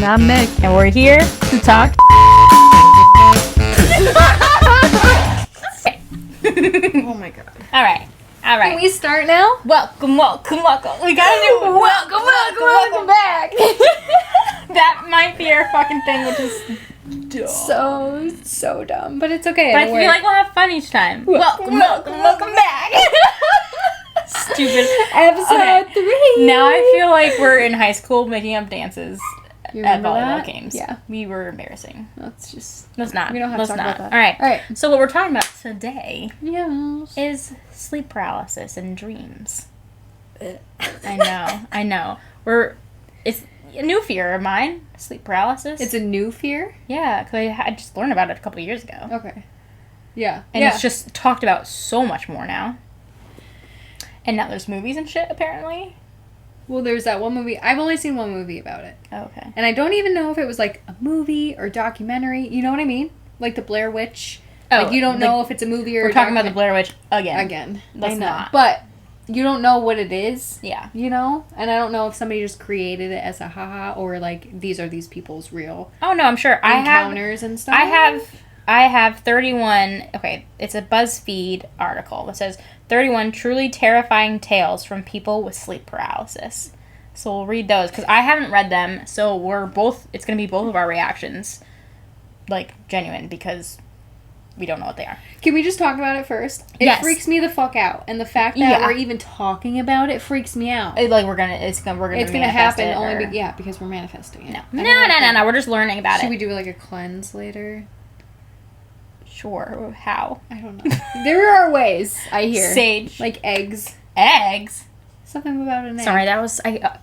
And I'm Meg. And we're here to talk. Oh my god. All right. Can we start now? Welcome. We gotta do welcome back. That might be our fucking thing, which is dumb. So dumb. But it's okay. But I feel like we'll have fun each time. Welcome back. Stupid. Episode 3. Now I feel like we're in high school making up dances You at remember volleyball that? games. Yeah. We were embarrassing. Let's just... Let's not. We don't have Let's to talk not. about that. All right. Alright. So what we're talking about today Yes. is sleep paralysis and dreams. I know. It's a new fear of mine, sleep paralysis. It's a new fear? Yeah, because I just learned about it a couple of years ago. Okay. Yeah. And it's just talked about so much more now. And now there's movies and shit, apparently. Well, there's that one movie. I've only seen one movie about it. Oh, okay. And I don't even know if it was like a movie or documentary. You know what I mean? Like the Blair Witch. Oh, Like you don't know if it's a movie or we're a talking about the documentary. Blair Witch again. Again. Let's I know. not. But you don't know what it is. Yeah. You know? And I don't know if somebody just created it as a haha or like these are these people's real Oh, no, I'm sure. encounters and stuff. I have 31... Okay, it's a BuzzFeed article that says 31 truly terrifying tales from people with sleep paralysis. So we'll read those, because I haven't read them, so it's going to be both of our reactions, like, genuine, because we don't know what they are. Can we just talk about it first? It Yes. freaks me the fuck out. And the fact that Yeah. we're even talking about it freaks me out. Like, we're gonna It's gonna manifest happen it, only or- because we're manifesting it. No. I don't like No. We're just learning about Should it. we do like a cleanse later? Sure. How? I don't know. There are ways, I hear. Sage. Like eggs. Eggs. Something about an egg. Sorry, that was... at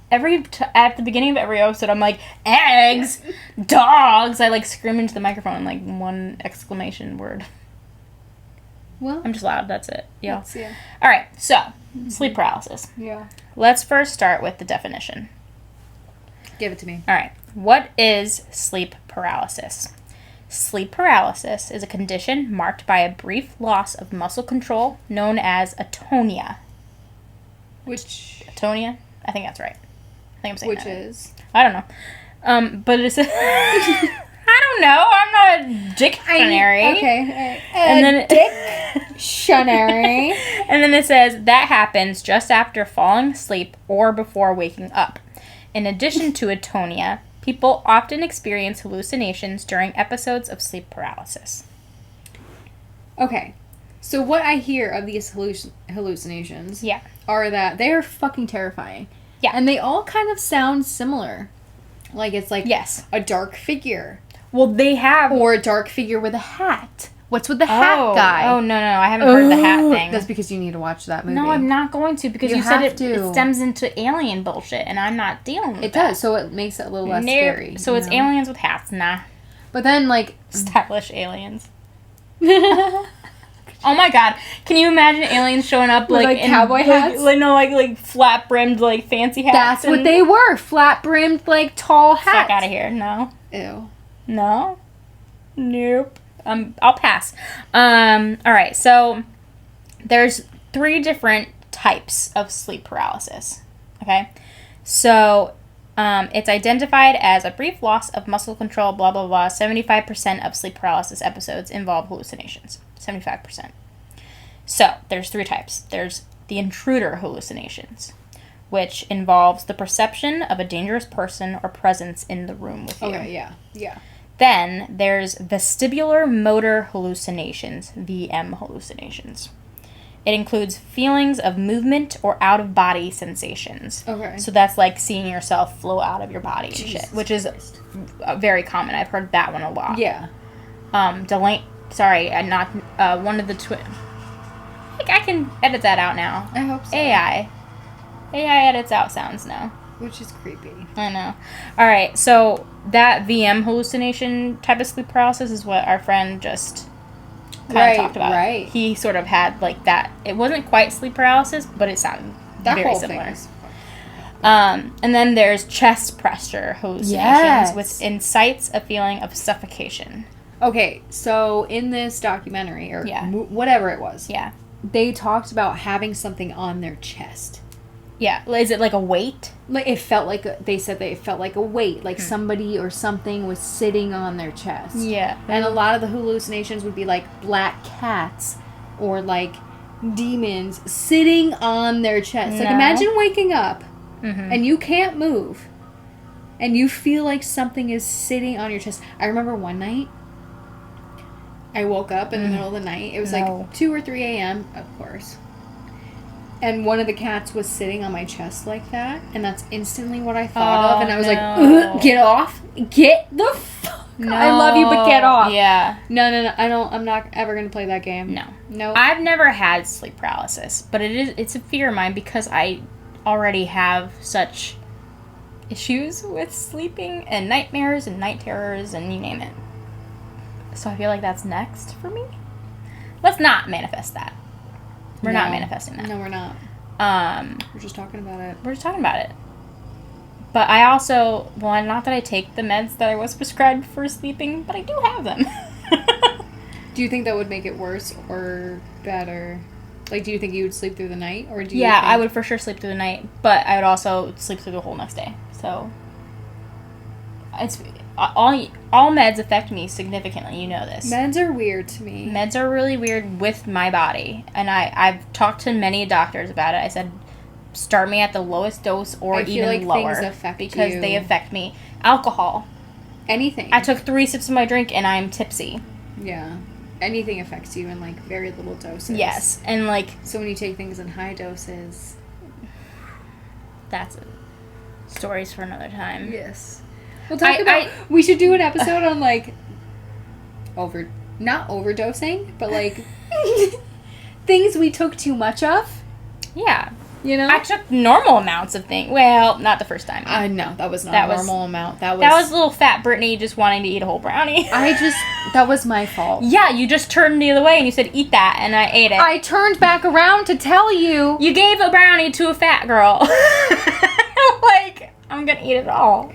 the beginning of every episode, I'm like, eggs! Dogs! I, like, scream into the microphone, like, one exclamation word. Well, I'm just loud. That's it. Yeah. yeah. All right. So, sleep paralysis. Yeah. Let's first start with the definition. Give it to me. All right. What is sleep paralysis? Sleep paralysis is a condition marked by a brief loss of muscle control known as atonia. Which Atonia? I think that's right. I think I'm saying that right. is? I don't know. But it's I don't know. I'm not a dictionary. Okay. And then Dictionary. And then it says that happens just after falling asleep or before waking up. In addition to atonia, people often experience hallucinations during episodes of sleep paralysis. Okay. So what I hear of these hallucinations Yeah. are that they are fucking terrifying. Yeah. And they all kind of sound similar. Like it's like Yes. a dark figure. Well, they have... Or a dark figure with a hat. What's with the hat guy? Oh, no. I haven't heard the hat thing. That's because you need to watch that movie. No, I'm not going to, because You you said have it to. stems into alien bullshit, and I'm not dealing with It that. does, so it makes it a little less Nope. scary. So you it's know? aliens with hats. Nah. But then, like... Stylish aliens. Oh my god. Can you imagine aliens showing up With, like, cowboy hats? Like flat brimmed, like fancy hats? That's what they were. Flat-brimmed, like, tall hats. Fuck out of here. No. Ew. No. Nope. I'll pass. Alright, so there's 3 different types of sleep paralysis. Okay? So it's identified as a brief loss of muscle control, blah, blah, blah. 75% of sleep paralysis episodes involve hallucinations. 75%. So, there's 3 types. There's the intruder hallucinations, which involves the perception of a dangerous person or presence in the room with you. Okay, yeah. Then there's vestibular motor hallucinations, VM hallucinations. It includes feelings of movement or out-of-body sensations. Okay. So that's like seeing yourself flow out of your body and shit, which is very common. I've heard that one a lot. Yeah. One of the twin... I can edit that out now. I hope so. AI edits out sounds now. Which is creepy. I know. Alright, so that VM hallucination type of sleep paralysis is what our friend just kind of talked about. Right. He sort of had like that. It wasn't quite sleep paralysis, but it sounded very whole similar. thing is And then there's chest pressure hallucinations, Yes. which incites a feeling of suffocation. Okay, so in this documentary, or Yeah. whatever it was, Yeah. they talked about having something on their chest. Yeah. Is it like a weight? Like it felt like they said they felt like a weight, like somebody or something was sitting on their chest. Yeah. And a lot of the hallucinations would be like black cats or like demons sitting on their chest. Like No. imagine waking up Mm-hmm. and you can't move and you feel like something is sitting on your chest. I remember one night I woke up in the middle of the night. It was No. like 2 or 3 a.m., of course. And one of the cats was sitting on my chest like that, and that's instantly what I thought of. And I was like, no. "Ugh, get off. Get the fuck. No. I love you, but get off." Yeah. No. I'm not ever going to play that game. No. No. I've never had sleep paralysis, but it's a fear of mine because I already have such issues with sleeping and nightmares and night terrors and you name it. So I feel like that's next for me. Let's not manifest that. We're not manifesting that. No, we're not. We're just talking about it. We're just talking about it. But I also, well, not that I take the meds that I was prescribed for sleeping, but I do have them. Do you think that would make it worse or better? Like, do you think you would sleep through the night, or do you? Yeah, think... I would for sure sleep through the night, but I would also sleep through the whole next day. So it's all meds affect me significantly. You know this. Meds are weird to me. Meds are really weird with my body, and I've talked to many doctors about it. I said, start me at the lowest dose or I feel even like lower things affect because you. they affect me. Alcohol. Anything. I took 3 sips of my drink and I'm tipsy. Yeah. Anything affects you in like very little doses. Yes, and like So when you take things in high doses. that's stories for another time. Yes. We'll talk about. We should do an episode on like not overdosing, but like things we took too much of. Yeah. You know. I took normal amounts of things. Well, not the first time. No, that was not That a was- normal amount. That was little fat Brittany just wanting to eat a whole brownie. that was my fault. Yeah, you just turned the other way and you said, eat that, and I ate it. I turned back around to tell you. You gave a brownie to a fat girl. Like, I'm gonna eat it all.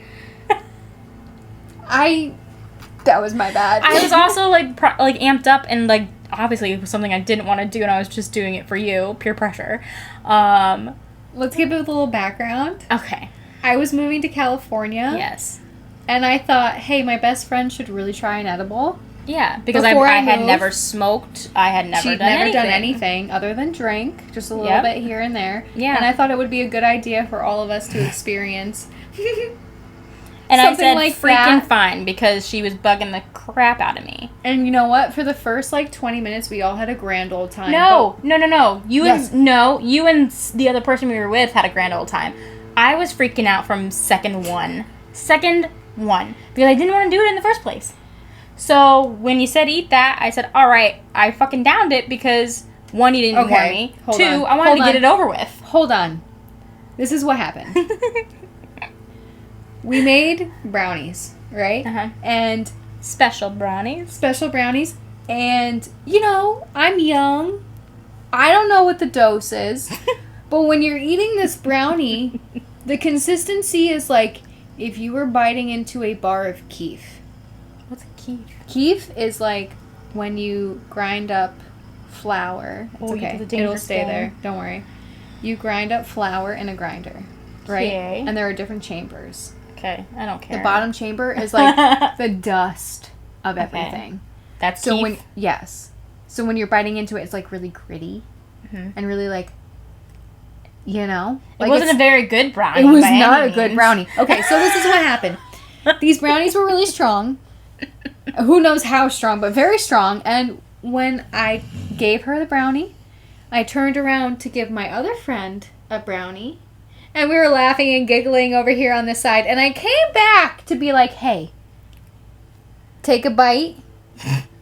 That was my bad. I was also, like, amped up and, like, obviously it was something I didn't want to do and I was just doing it for you. Peer pressure. Let's give it a little background. Okay. I was moving to California. Yes. And I thought, hey, my best friend should really try an edible. Yeah, because Before I I had moved, never smoked. I had never She'd done never anything. done anything other than drink, just a little Yep. bit here and there. Yeah. And I thought it would be a good idea for all of us to experience. And something I said, like freaking that. fine, because she was bugging the crap out of me. And you know what? For the first, 20 minutes, we all had a grand old time. No. You Yes. you and the other person we were with had a grand old time. I was freaking out from second one. Because I didn't want to do it in the first place. So when you said eat that, I said, all right, I fucking downed it because 1, you didn't warn me. Hold 2, on. I wanted to get it over with. Hold on. This is what happened. We made brownies, right? Uh-huh. And Special brownies. special brownies. And, I'm young. I don't know what the dose is. But when you're eating this brownie, the consistency is like if you were biting into a bar of keef. What's a keef? Keef is like when you grind up flour. It's Oh, you okay. did the It'll dangerous stay thing. there. Don't worry. You grind up flour in a grinder, right? Okay. And there are different chambers. Okay, I don't care. The bottom chamber is like the dust of Okay. everything. That's So keef. So when you're biting into it, it's like really gritty Mhm. and really like, It like wasn't it's- a very good brownie. It was by any not a good means. brownie. Okay, so this is what happened. These brownies were really strong. Who knows how strong, but very strong. And when I gave her the brownie, I turned around to give my other friend a brownie. And we were laughing and giggling over here on this side. And I came back to be like, hey, take a bite.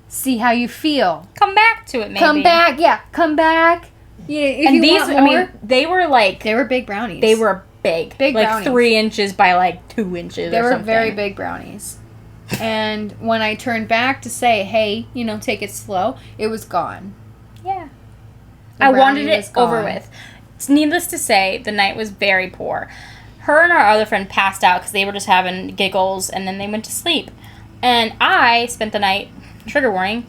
See how you feel. Come back to it, maybe. Come back. Yeah, come back. Yeah, if And you these, want I more. mean, they were like, They were big brownies. they were big. Big like brownies. 3 inches by like 2 inches They or were something. very big brownies. And when I turned back to say, hey, take it slow, it was gone. Yeah. The I wanted brownie was it over gone. with. It's needless to say, the night was very poor. Her and our other friend passed out because they were just having giggles, and then they went to sleep. And I spent the night, trigger warning,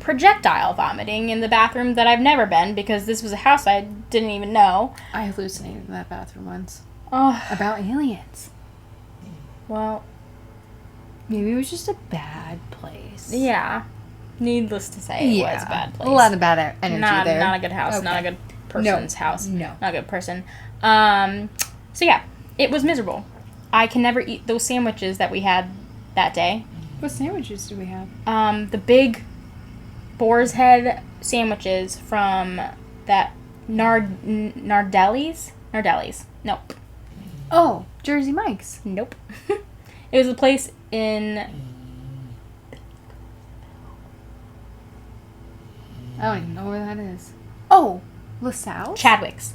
projectile vomiting in the bathroom that I've never been because this was a house I didn't even know. I hallucinated in that bathroom once. Oh, About aliens. well, Maybe it was just a bad place. yeah. Needless to say, it was a bad place. A lot of bad energy there. Not a good house. Okay. Not a good person's house. No. Not a good person. So yeah, it was miserable. I can never eat those sandwiches that we had that day. What sandwiches do we have? The big boar's head sandwiches from that Nardelli's? Nardelli's. Nope. Oh, Jersey Mike's. Nope. It was a place in... I don't even know where that is. Oh, LaSalle? Chadwick's.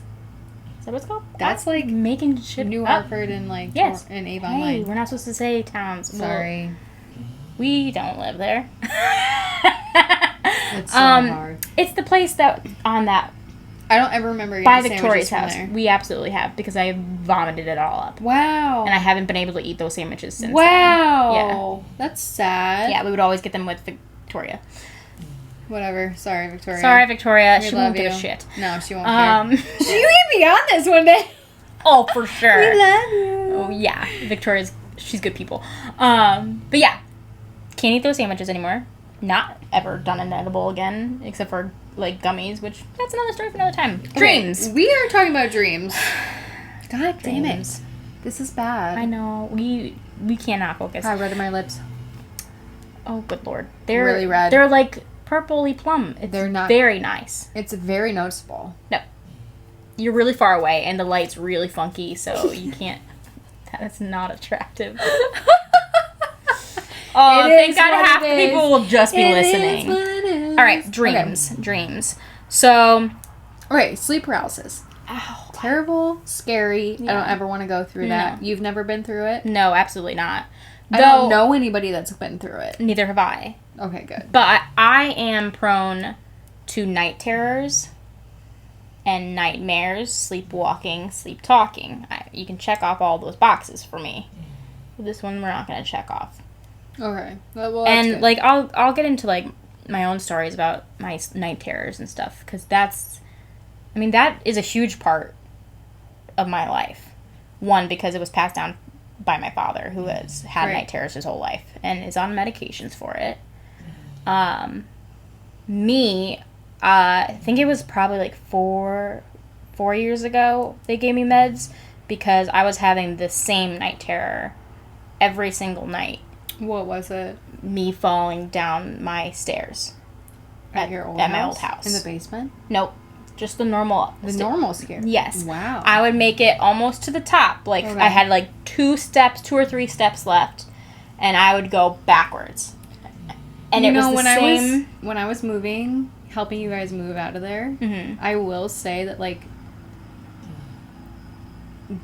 Is that what it's called? That's I'm like making shit New up. Hartford and like Yes. and Avon Hey, Lake. we're not supposed to say towns. Sorry. We don't live there. It's so hard. It's the place that on that I don't ever remember eating by sandwiches Victoria's from house. there. We absolutely have because I vomited it all up, Wow. and I haven't been able to eat those sandwiches since. Wow. That's sad. Then. Yeah, we would always get them with Victoria. Whatever. Sorry, Victoria. Sorry, Victoria. We She love won't give a you. shit. No, she won't care. You need me on this one day. Oh, for sure. We love you. Oh yeah, Victoria's. She's good people. But yeah, can't eat those sandwiches anymore. Not ever done an edible again, except for like gummies, which that's another story for another time. Dreams. Okay, we are talking about dreams. God damn Dreams. it. This is bad. I know we cannot focus. How red are my lips? Oh, good lord, they're Really red. They're like purpley plum. It's They're not- very nice. It's very noticeable. No, you're really far away, and the light's really funky, so you can't. That's not attractive. Oh, It thank is God what half it the is. people will just be It is listening. what it is. All right, dreams. Dreams. So, Okay, sleep paralysis. ow. Terrible, scary. I Yeah. don't ever want to go through that. You've never been through it? No, absolutely not. I don't know anybody that's been through it. Neither have I. Okay, good. But I am prone to night terrors and nightmares, sleepwalking, sleep talking. You can check off all those boxes for me. This one we're not going to check off. Okay. Well, that's And good. like I'll get into like my own stories about my night terrors and stuff because that is a huge part of my life. One, because it was passed down by my father, who has had Right. night terrors his whole life and is on medications for it. Me, I think it was probably like four years ago they gave me meds because I was having the same night terror every single night. What was it? Me falling down my stairs At your old at house? my old house. In the basement? Nope, just the normal. The normal scare? Yes. Wow. I would make it almost to the top. Like Okay. I had like 2 or 3 steps left, and I would go backwards. And you it was know, the when same. when I was moving, helping you guys move out of there, Mhm. I will say that like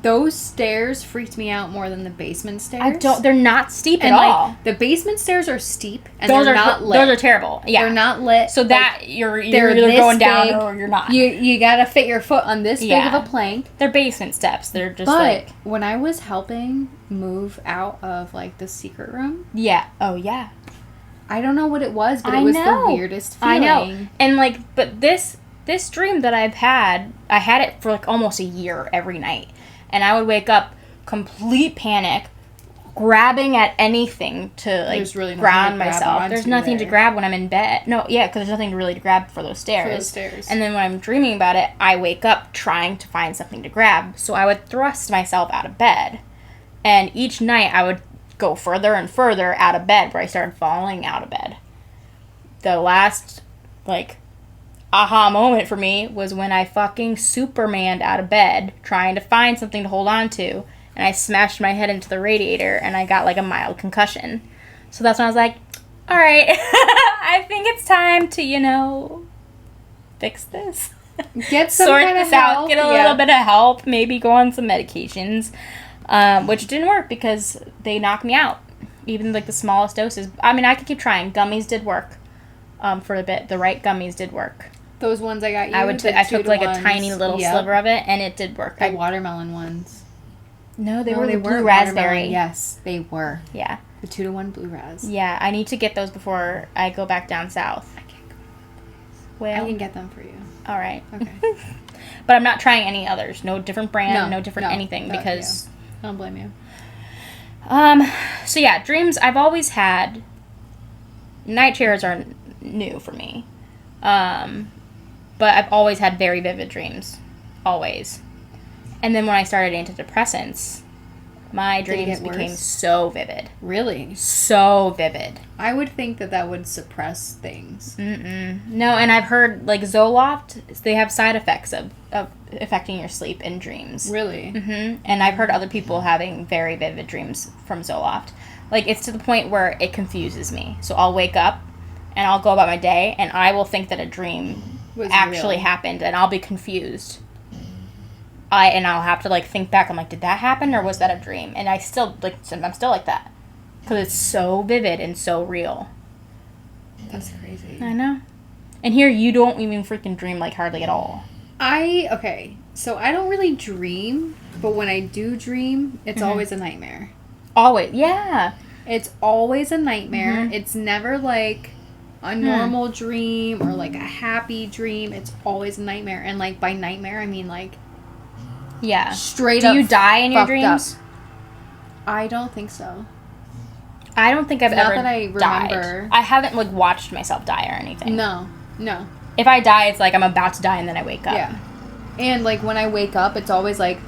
those stairs freaked me out more than the basement stairs. They're not steep and at like all. the basement stairs are steep and Those they're are not lit. Those are terrible. Yeah. They're not lit. So like, that you're they're either this going down big. or you're not. you gotta fit your foot on this big Yeah. of a plank. They're basement steps. They're just But like when I was helping move out of like the secret room, yeah. Oh yeah. I don't know what it was, but I it was know. the weirdest feeling. I know. And like, but this dream that I had it for like almost a year every night, and I would wake up complete panic, grabbing at anything to like There's really nothing ground to grab myself. onto There's nothing to there. grab when I'm in bed. No, yeah, because there's nothing really to grab for those stairs. For those stairs. And then when I'm dreaming about it, I wake up trying to find something to grab. So I would thrust myself out of bed, and each night I would go further and further out of bed, where I started falling out of bed. The last, like, aha moment for me was when I fucking Supermaned out of bed trying to find something to hold on to, and I smashed my head into the radiator and I got like a mild concussion. So that's when I was like, all right, I think it's time to, fix this. Get some Sort kind of this out, help. get a little bit of help, maybe go on some medications, which didn't work because they knocked me out. Even like the smallest doses. I mean, I could keep trying. Gummies did work for a bit. The right gummies did work. Those ones I got you. I the took 2 like to a tiny 1s. little Yep. sliver of it, and it did work. The watermelon ones. No, they No, were the blue weren't raspberry. watermelon. Yes, they were. Yeah. The 2 to 1 blue ras. Yeah, I need to get those before I go back down south. I can't go whale? I can get them for you. All right. Okay. But I'm not trying any others. No different brand, no different no, anything, no, because... I don't blame you. So yeah, dreams I've always had. Night terrors are new for me. But I've always had very vivid dreams. Always. And then when I started antidepressants, my Did it dreams get became worse? so vivid. Really? So vivid. I would think that would suppress things. No, and I've heard, like, Zoloft, they have side effects of affecting your sleep and dreams. Really? And I've heard other people having very vivid dreams from Zoloft. Like, it's to the point where it confuses me. So I'll wake up, and I'll go about my day, and I will think that a dream Was actually real. happened, and I'll be confused. I'll have to, like, think back. I'm like, did that happen, or was that a dream? And I'm still like that. Because it's so vivid and so real. That's crazy. I know. And here, you don't even freaking dream, like, hardly at all. Okay, so I don't really dream, but when I do dream, it's always a nightmare. Always. Yeah. It's always a nightmare. Mhm. It's never like a normal dream or like a happy dream. It's always a nightmare. And like by nightmare, I mean like Yeah. straight Do up. you die in your fucked dreams? up. I don't think so. I don't think I've Not ever that I died. remember. I haven't, like, watched myself die or anything. No. If I die, it's like I'm about to die and then I wake up. Yeah. And like when I wake up, it's always like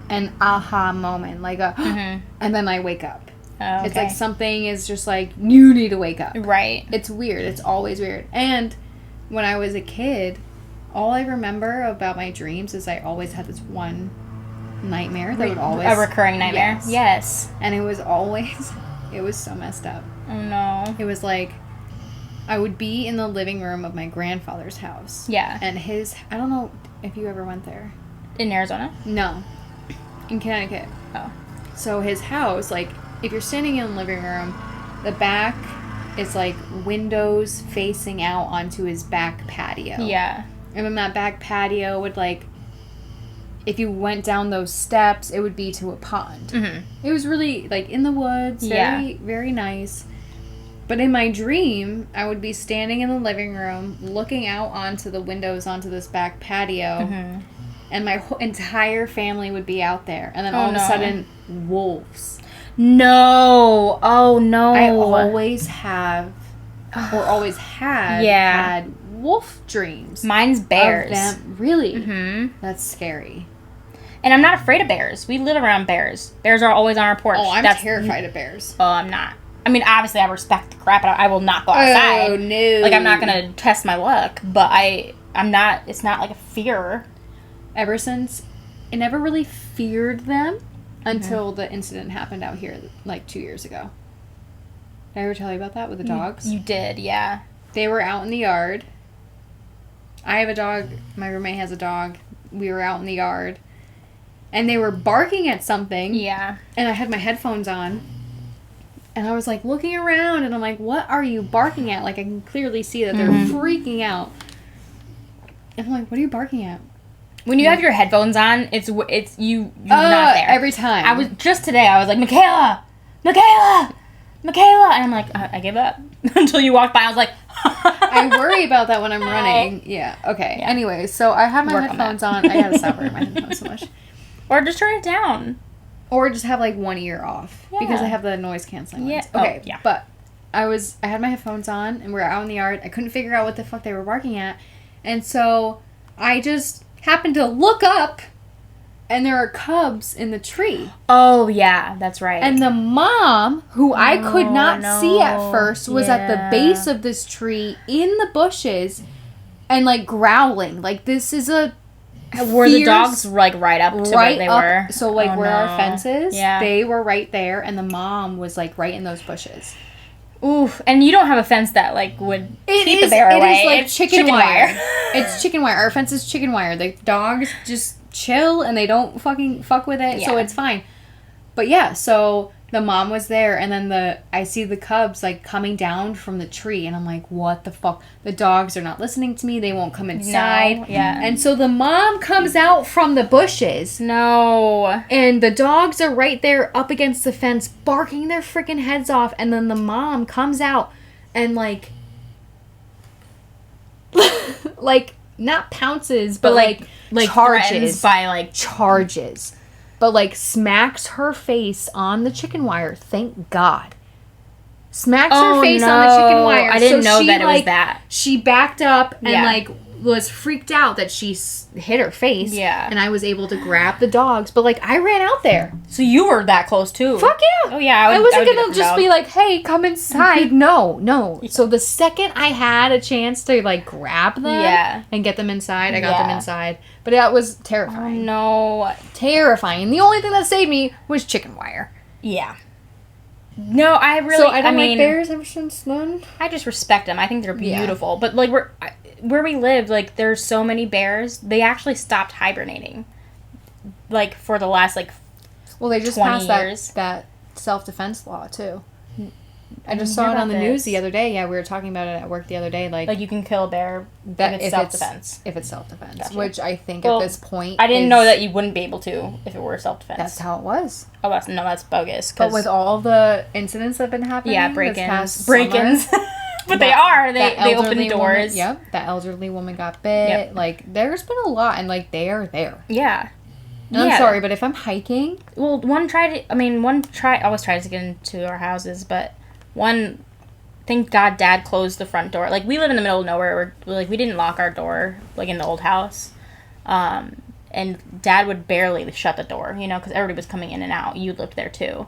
an aha moment, like a, and then I wake up. Oh, It's okay. like something is just like, you need to wake up. Right. It's weird. It's always weird. And when I was a kid, all I remember about my dreams is I always had this one nightmare that would always... A recurring nightmare? Yes. And it was always... It was so messed up. Oh, no. It was like... I would be in the living room of my grandfather's house. Yeah. And his... I don't know if you ever went there. In Arizona? No. In Connecticut. Oh. So his house, like, if you're standing in the living room, the back is like windows facing out onto his back patio. Yeah. And then that back patio would, like, if you went down those steps, it would be to a pond. Mm-hmm. It was really, like, in the woods, very, very nice. But in my dream, I would be standing in the living room, looking out onto the windows onto this back patio, and my whole entire family would be out there. And then all of a sudden, wolves. No. Oh, no. I always have, or always had wolf dreams. Mine's bears. Of them. Really? Mm-hmm. That's scary. And I'm not afraid of bears. We live around bears. Bears are always on our porch. Oh, I'm terrified of bears. Oh, I'm not. I mean, obviously, I respect the crap out of I will not go outside. Oh, no. Like, I'm not going to test my luck, but I'm not, it's not like a fear. Ever since, I never really feared them until the incident happened out here, like 2 years ago. Did I ever tell you about that with the dogs? You did, yeah. They were out in the yard. I have a dog. My roommate has a dog. We were out in the yard. And they were barking at something. Yeah. And I had my headphones on. And I was, like, looking around. And I'm like, what are you barking at? Like, I can clearly see that they're freaking out. And I'm like, what are you barking at? When you have your headphones on, you're not there. Every time. I was, just today, I was like, Michaela! And I'm like, I give up. Until you walked by, I was like, I worry about that when I'm running. Yeah, okay. Yeah. Anyway, so I have my Work on headphones that. on. I gotta stop wearing my headphones so much. Or just turn it down. Or just have, like, one ear off. Yeah. Because I have the noise canceling Yeah. ones. Okay, Oh, yeah. but I had my headphones on, and we were out in the yard. I couldn't figure out what the fuck they were barking at. And so I just happened to look up, and there are cubs in the tree. Oh, yeah, that's right. And the mom, who I could not see at no. first, was at the Yeah. base of this tree in the bushes and, like, growling. Like, this is a were the fierce- dogs, like, right up to where they were? So, like, Oh, where our no. fence is, Yeah. they were right there, and the mom was, like, right in those bushes. Oof. And you don't have a fence that, like, would keep the bear It away. is like It's chicken wire. It's chicken wire. Our fence is chicken wire. The dogs just chill and they don't fucking fuck with it, so Yeah. it's fine. But yeah, so the mom was there, and then I see the cubs like coming down from the tree, and I'm like, what the fuck? The dogs are not listening to me. They won't come inside. No, yeah. And so the mom comes out from the bushes. No. And the dogs are right there up against the fence barking their freaking heads off. And then the mom comes out and, like, like not pounces, but like charges threatens by like charges, but like smacks her face on the chicken wire. Thank God. Smacks her face on the chicken wire. I didn't know she, that it was like, that. She backed up and Yeah. like was freaked out that she hit her face. Yeah. And I was able to grab the dogs, but like I ran out there. So you were that close too. Fuck yeah. Oh yeah. I wasn't would do gonna that for just dog. be like, "Hey, come inside." No. So the second I had a chance to like grab them Yeah. and get them inside, I got them Yeah. inside. But that was Oh terrifying. no. Terrifying. The only thing that saved me was chicken wire. Yeah. No, I really. So I don't mean, like bears ever since then. I just respect them. I think they're Yeah. beautiful. But like where we live, like there's so many bears. They actually stopped hibernating. Like for the last like Well, they just 20 passed years. that self-defense law too. I just didn't saw hear it on about the news this. the other day. Yeah, we were talking about it at work the other day. Like you can kill a bear that if it's self-defense. If it's self-defense, Gotcha. which I think Well, at this point, I didn't is- know that you wouldn't be able to if it were self-defense. That's how it was. Oh, that's bogus. But with all the incidents that have been happening, yeah, this break-ins, past break-ins. summer, But they that- are. that They open elderly doors. Woman, yep, that elderly woman got bit. Yep. Like, there's been a lot, and like they are there. Yeah. And I'm sorry, but if I'm hiking, Well, always tries to get into our houses, but one, thank God Dad closed the front door. Like, we live in the middle of nowhere. We didn't lock our door, like, in the old house. And Dad would barely shut the door, because everybody was coming in and out. You lived there, too.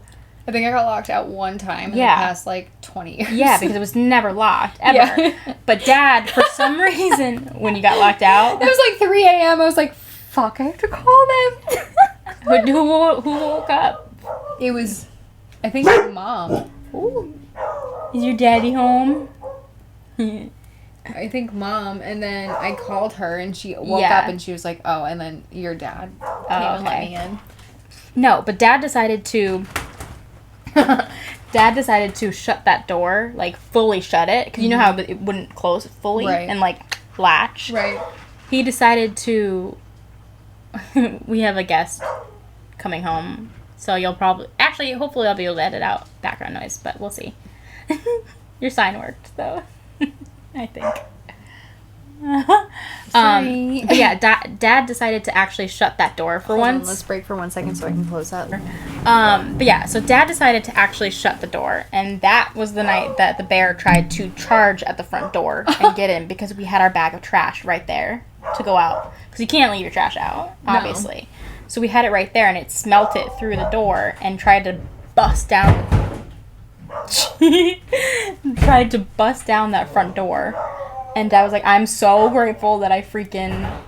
I think I got locked out one time in Yeah. the past, like, 20 years. Yeah, because it was never locked, ever. Yeah. But Dad, for some reason, when you got locked out, It was like 3 a.m. I was like, fuck, I have to call them. who woke up? It was, I think, my mom. Ooh. Is your daddy home? I think mom, and then I called her, and she woke Yeah. up, and she was like, oh, and then your dad came and let me in. No, but Dad decided to shut that door, like fully shut it, because you know how it wouldn't close fully Right. and like latch. Right. He decided to. We have a guest coming home, so hopefully I'll be able to edit out background noise, but we'll see. Your sign worked though, I think. Sorry. But yeah, Dad decided to actually shut that door for Hold on, once. let's break for 1 second so I can close that. But yeah, so Dad decided to actually shut the door, and that was the night that the bear tried to charge at the front door and get in, because we had our bag of trash right there to go out, because you can't leave your trash out, obviously. So we had it right there, and it smelt it through the door and tried to bust down that front door. And Dad was like, I'm so grateful that I freaking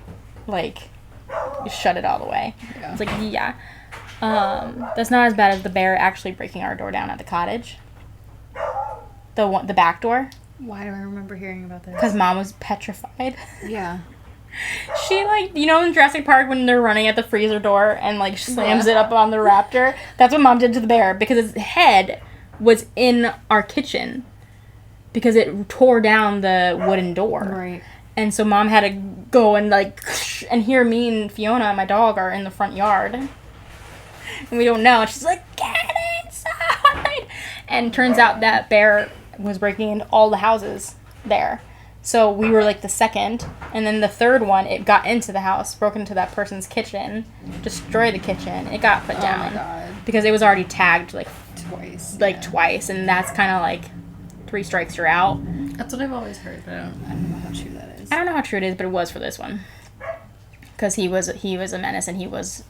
shut it all the way. Yeah. I was like, yeah. That's not as bad as the bear actually breaking our door down at the cottage. The back door. Why do I remember hearing about this? Because Mom was petrified. Yeah. She, in Jurassic Park when they're running at the freezer door and, slams it up on the raptor? That's what Mom did to the bear, because its head was in our kitchen. Because it tore down the wooden door. Right. And so Mom had to go and, and here me and Fiona, my dog, are in the front yard. And we don't know. And she's like, get inside! And turns out that bear was breaking into all the houses there. So we were, the second. And then the third one, it got into the house, broke into that person's kitchen, destroyed the kitchen. It got put down. Oh my God. Because it was already tagged, Twice. twice. And that's kind of, 3 strikes, you're out. That's what I've always heard, but I don't know how true that is. I don't know how true it is, but it was for this one. Because he was a menace, and he was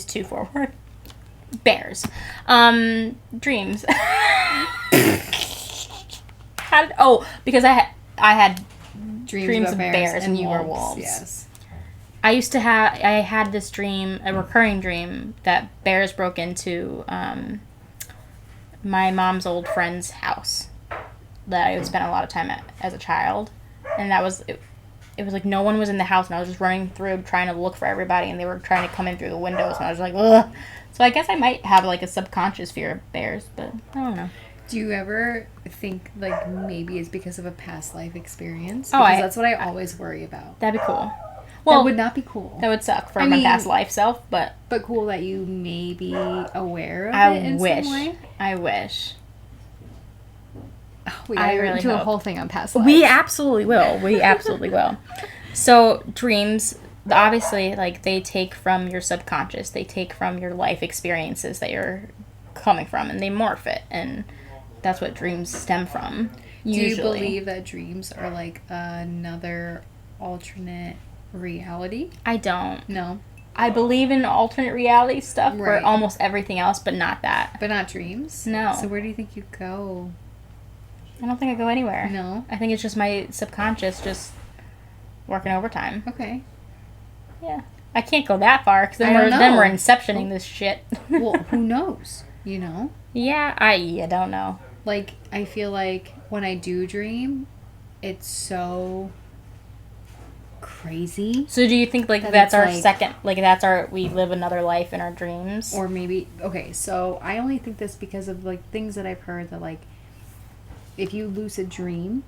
too forward. Bears. Dreams. Because I had dreams of bears and you were wolves. Yes. I had this dream, a recurring dream, that bears broke into my mom's old friend's house that I would spend a lot of time at as a child. And that was, it was no one was in the house, and I was just running through trying to look for everybody, and they were trying to come in through the windows, and I was like, ugh. So I guess I might have a subconscious fear of bears, but I don't know. Do you ever think maybe it's because of a past life experience? Oh, Because that's what I always worry about. That'd be cool. Well, that would not be cool. That would suck for I my mean, past life self, but cool that you may be aware of I it in wish. some way. I wish. We I gotta really do a hope. whole thing on past lives. We absolutely will. We absolutely will. So dreams, obviously, like they take from your subconscious. They take from your life experiences that you're coming from, and they morph it, and that's what dreams stem from. Usually. Do you believe that dreams are like another alternate reality? I don't. No, I believe in alternate reality stuff Right. for almost everything else, but not that. but not dreams. No. So where do you think you go? I don't think I go anywhere. No. I think it's just my subconscious just working overtime. Okay. Yeah. I can't go that far because I then, don't then know. we're inceptioning this shit. Well, who knows? You know. Yeah, I don't know. Like, I feel like when I do dream, it's so crazy. So do you think like That that's it's our like- second, like that's our, we live another life in our dreams? Or maybe, okay, so I only think this because of, like, things that I've heard that, like, if you lucid dream,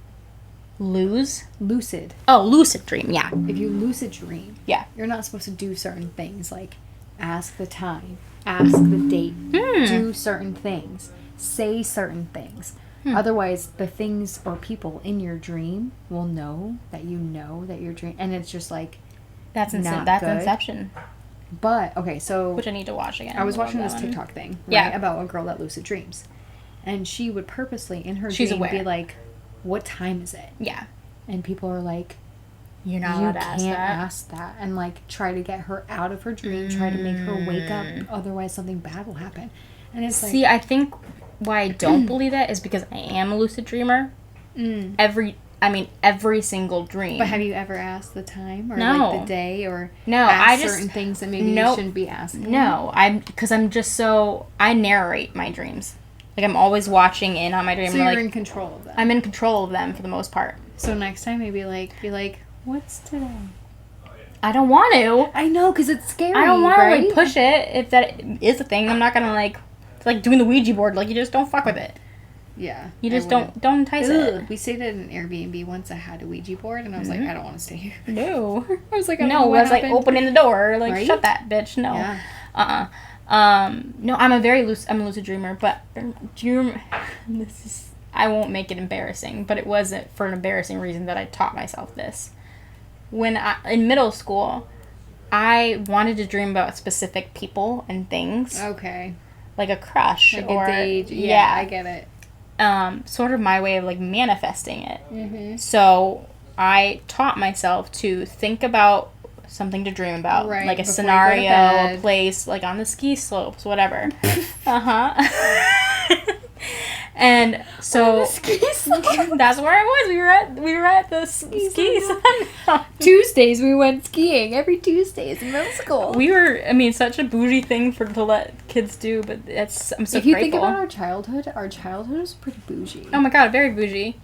lucid, Oh, lucid dream, yeah. if you lucid dream, Yeah. you're not supposed to do certain things, like ask the time, ask the date, do certain things, say certain things. Otherwise, the things or people in your dream will know that you're dreaming. And it's just like, That's Not that's good. Inception, but, okay, so which I need to watch again. I was love watching that this one. TikTok thing, right, Yeah. about a girl that lucid dreams. And she would purposely, in her She's dream, aware. be like, what time is it? Yeah. And people are like, You're not you allowed to can't ask that. ask that. And, like, try to get her out of her dream, try to make her wake up, otherwise something bad will happen. And it's See, I think why I don't believe that is because I am a lucid dreamer. like, Every single dream. but have you ever asked the time or, No. like, the day or No, asked I just- certain things that maybe Nope. you shouldn't be asking? No, because I'm just so, I narrate my dreams. Like, I'm always watching in on my dream. So you're like, in control of that. I'm in control of them for the most part. So next time, maybe, like, be like, what's today? I don't want to. I know, because it's scary, I don't want to, right? like, push it. If that is a thing, I'm not going to, like, it's like doing the Ouija board. Like, you just don't fuck with it. Yeah. You I just wouldn't. don't entice Ugh. it. We stayed at an Airbnb once that had a Ouija board, and I was like, I don't want to stay here. No. I was like, I don't know No, what I was like happened. opening the door. Like, Right? shut that, bitch. No. Yeah. No, I'm a lucid dreamer, but do you this is, I won't make it embarrassing, but it wasn't for an embarrassing reason that I taught myself this. In middle school, I wanted to dream about specific people and things, Okay. like a crush Like or a date. Yeah, I get it. sort of my way of like manifesting it. Mm-hmm. So I taught myself to think about something to dream about, Right, like a before you go to scenario, a bed. place, like on the ski slopes, whatever. And so that's where I was. We were at the skis. Tuesdays we went skiing every Tuesdays in middle school. We were, I mean, such a bougie thing to let kids do, but I'm so if you grateful. think about our childhood was pretty bougie. Oh my god, very bougie.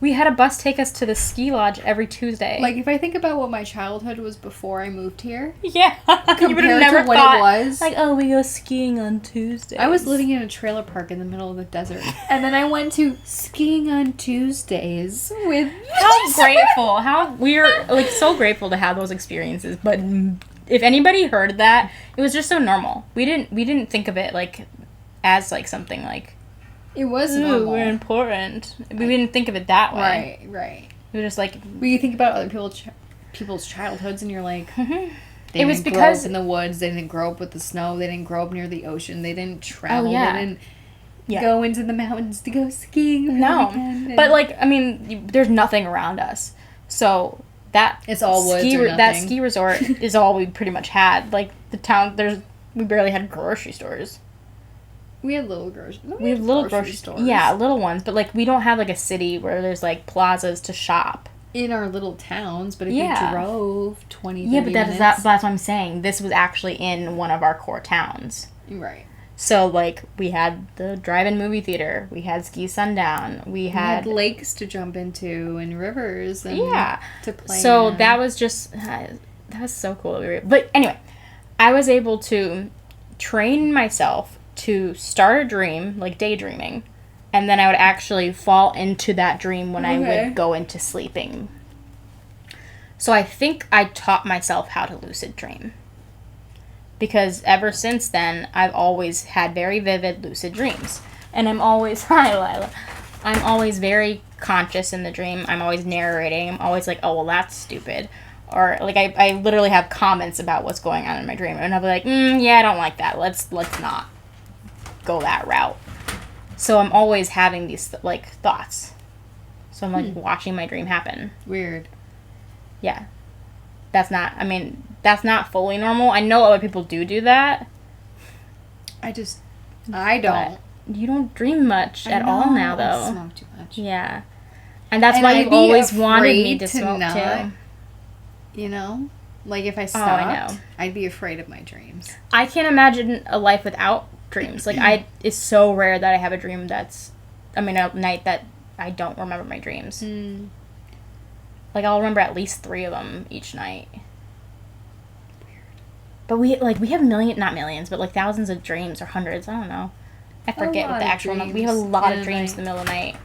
We had a bus take us to the ski lodge every Tuesday. Like, if I think about what my childhood was before I moved here, yeah, you would have compared never to what thought, it was, like, oh, we go skiing on Tuesdays. I was living in a trailer park in the middle of the desert, and then I went to skiing on Tuesdays with. How grateful! How we were like so grateful to have those experiences. But if anybody heard that, it was just so normal. We didn't think of it like as like something like, It was ooh, normal. we're important. We didn't think of it that way. Right. We were just like, But you think about other people's childhoods, and you're like, they It was didn't because- grow up in the woods. They didn't grow up with the snow. They didn't grow up near the ocean. They didn't travel. yeah. They didn't Yeah. go into the mountains to go skiing. every no. weekend, and- But like, I mean, there's nothing around us, so that It's all woods or that nothing. ski resort is all we pretty much had. Like the town, we barely had grocery stores. we had little grocery. We have little grocery stores. Yeah, little ones, but like we don't have like a city where there's like plazas to shop. in our little towns. But if Yeah. you drove 20, 30 Yeah, but minutes, that's what I'm saying. This was actually in one of our core towns. right. So like we had the drive-in movie theater, we had Ski Sundown, we We had had lakes to jump into and rivers and yeah. to play. So in. that was just that was so cool that we were. But anyway, I was able to train myself to start a dream, like daydreaming, and then I would actually fall into that dream when I Okay. would go into sleeping. So I think I taught myself how to lucid dream. Because ever since then, I've always had very vivid lucid dreams. And I'm always, hi Lila, I'm always very conscious in the dream. I'm always narrating. I'm always like, oh, well, that's stupid. Or, like, I literally have comments about what's going on in my dream. And I'll be like, yeah, I don't like that. Let's not go that route. So I'm always having these, like, thoughts. So I'm, like, watching my dream happen. Weird. Yeah. That's not fully normal. I know other people do that. I don't. But you don't dream much at all now, though. I smoke too much. Yeah. And that's why you've always wanted me to smoke, too. You know? Like, if I stopped, I know. I'd be afraid of my dreams. I can't imagine a life without dreams. Like, it's so rare that I have a dream a night that I don't remember my dreams. Like, I'll remember at least 3 of them each night. Weird. But we have not millions, but, like, thousands of dreams or hundreds. I don't know. I forget what the actual number. We have a lot of dreams in the middle of the night.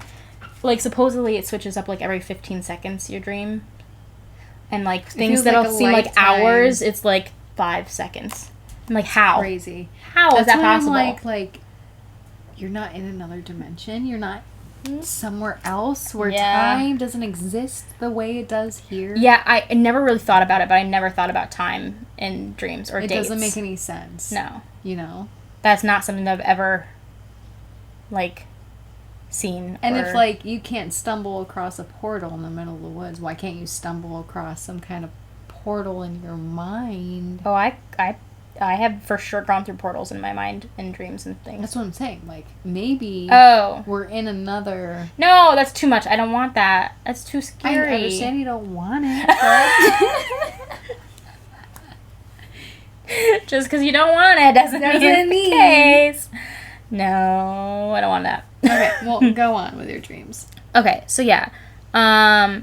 Like, supposedly it switches up, like, every 15 seconds, your dream. And, like, things that'll seem like hours, it's, like, 5 seconds. I'm like, how? Crazy. How is that possible? I'm like, you're not in another dimension. You're not somewhere else where time doesn't exist the way it does here. Yeah, I never really thought about it, but I never thought about time in dreams or dates. It doesn't make any sense. No. You know? That's not something that I've ever, like, seen. And if, like, you can't stumble across a portal in the middle of the woods, why can't you stumble across some kind of portal in your mind? Oh, I have for sure gone through portals in my mind and dreams and things. That's what I'm saying. Like, maybe we're in another... No, that's too much. I don't want that. That's too scary. I understand you don't want it, but... Just because you don't want it doesn't mean it's the case. No, I don't want that. Okay, well, go on with your dreams. Okay, so yeah. I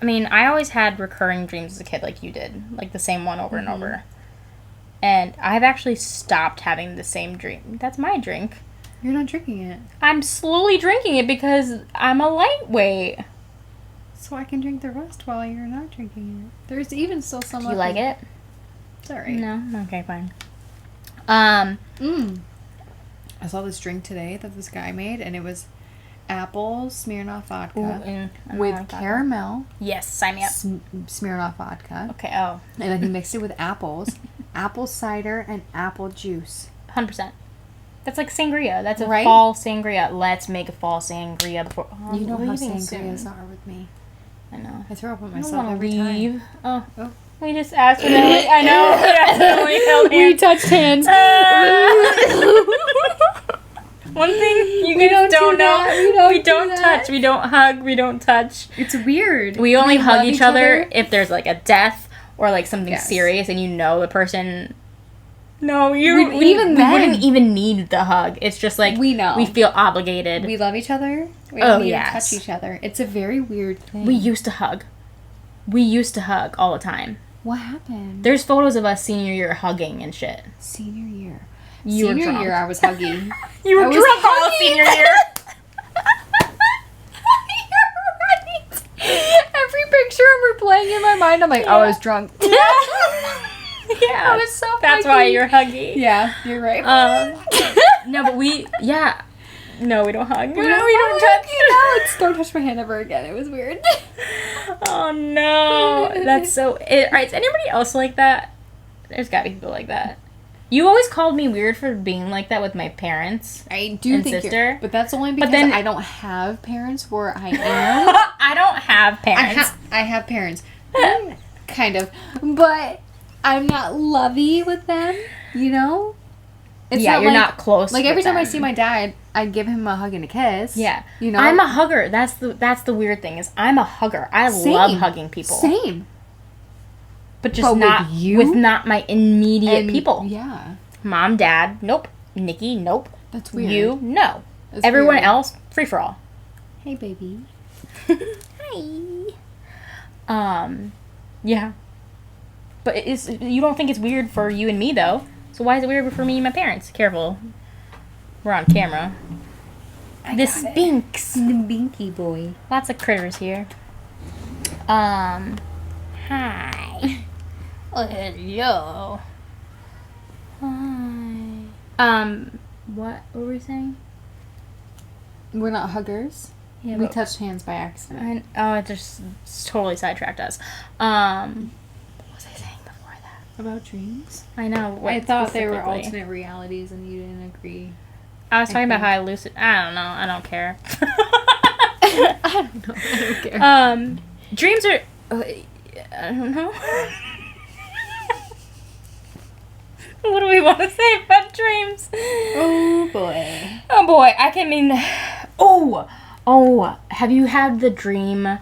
mean, I always had recurring dreams as a kid like you did. Like the same one over and over. And I've actually stopped having the same dream. That's my drink. You're not drinking it. I'm slowly drinking it because I'm a lightweight. So I can drink the rest while you're not drinking it. There's even still some Do you like it? It's alright. No? Okay, fine. I saw this drink today that this guy made, and it was apple Smirnoff vodka with caramel. Yes, sign me up. Smirnoff vodka. Okay, oh. And then he mixed it with apples, apple cider, and apple juice. 100%. That's like sangria. That's a Right? fall sangria. Let's make a fall sangria before... Oh, You know how leaving sangrias soon. are with me. I know. I throw up on I don't myself want to every leave. time. Oh. We just asked for that. I know. We accidentally held hands. We touched hands. One thing you guys don't know. We don't do touch. that. We don't hug. We don't touch. It's weird. We only hug love each other if there's like a death or like something serious and you know the person. No, we wouldn't even need the hug. It's just like we know. We feel obligated. We love each other. We Oh, don't need yes. to touch each other. It's a very weird thing. We used to hug. We used to hug all the time. What happened? There's photos of us senior year hugging and shit. Senior year. You were Senior drunk. year, I was hugging. You were I was drunk all of hugging. senior year. You're right. Every picture I'm replaying in my mind, I'm like, I was drunk. Yeah. I was so That's huggy. why you're huggy. Yeah, you're right. No, but no, we don't hug. we don't touch. Don't touch my hand ever again. It was weird. Oh no, that's so. Alright, is anybody else like that? There's gotta be people like that. You always called me weird for being like that with my parents. I do and think sister. but that's only because I don't have parents where I am. I don't have parents. I have parents, kind of, but I'm not lovey with them. You know. It's yeah, you're not close. Like every with time I them. see my dad, I give him a hug and a kiss. Yeah, you know. I'm a hugger. That's the weird thing is I'm a hugger. I love hugging people. Same. But just not with not my immediate people. Yeah. Mom, dad, nope. Nikki, nope. That's weird. You, no. That's Everyone weird. else, free for all. Hey, baby. Hi. Yeah. But you don't think it's weird for you and me though? So why is it weird for me and my parents? Careful. We're on camera. The Sphinx. The Binky boy. Lots of critters here. Hi. Oh, hello. Hi. What were we saying? We're not huggers. Yeah, We touched hands by accident. it just totally sidetracked us. What was I saying before that? About dreams? I know. What I thought they were specifically? alternate realities and you didn't agree. I was talking about think. how I lucid. I don't know. I don't care. I don't know. I don't care. Dreams are. I don't know. What do we want to say about dreams? Oh boy. Oh boy, I can mean. Oh. Have you had the dream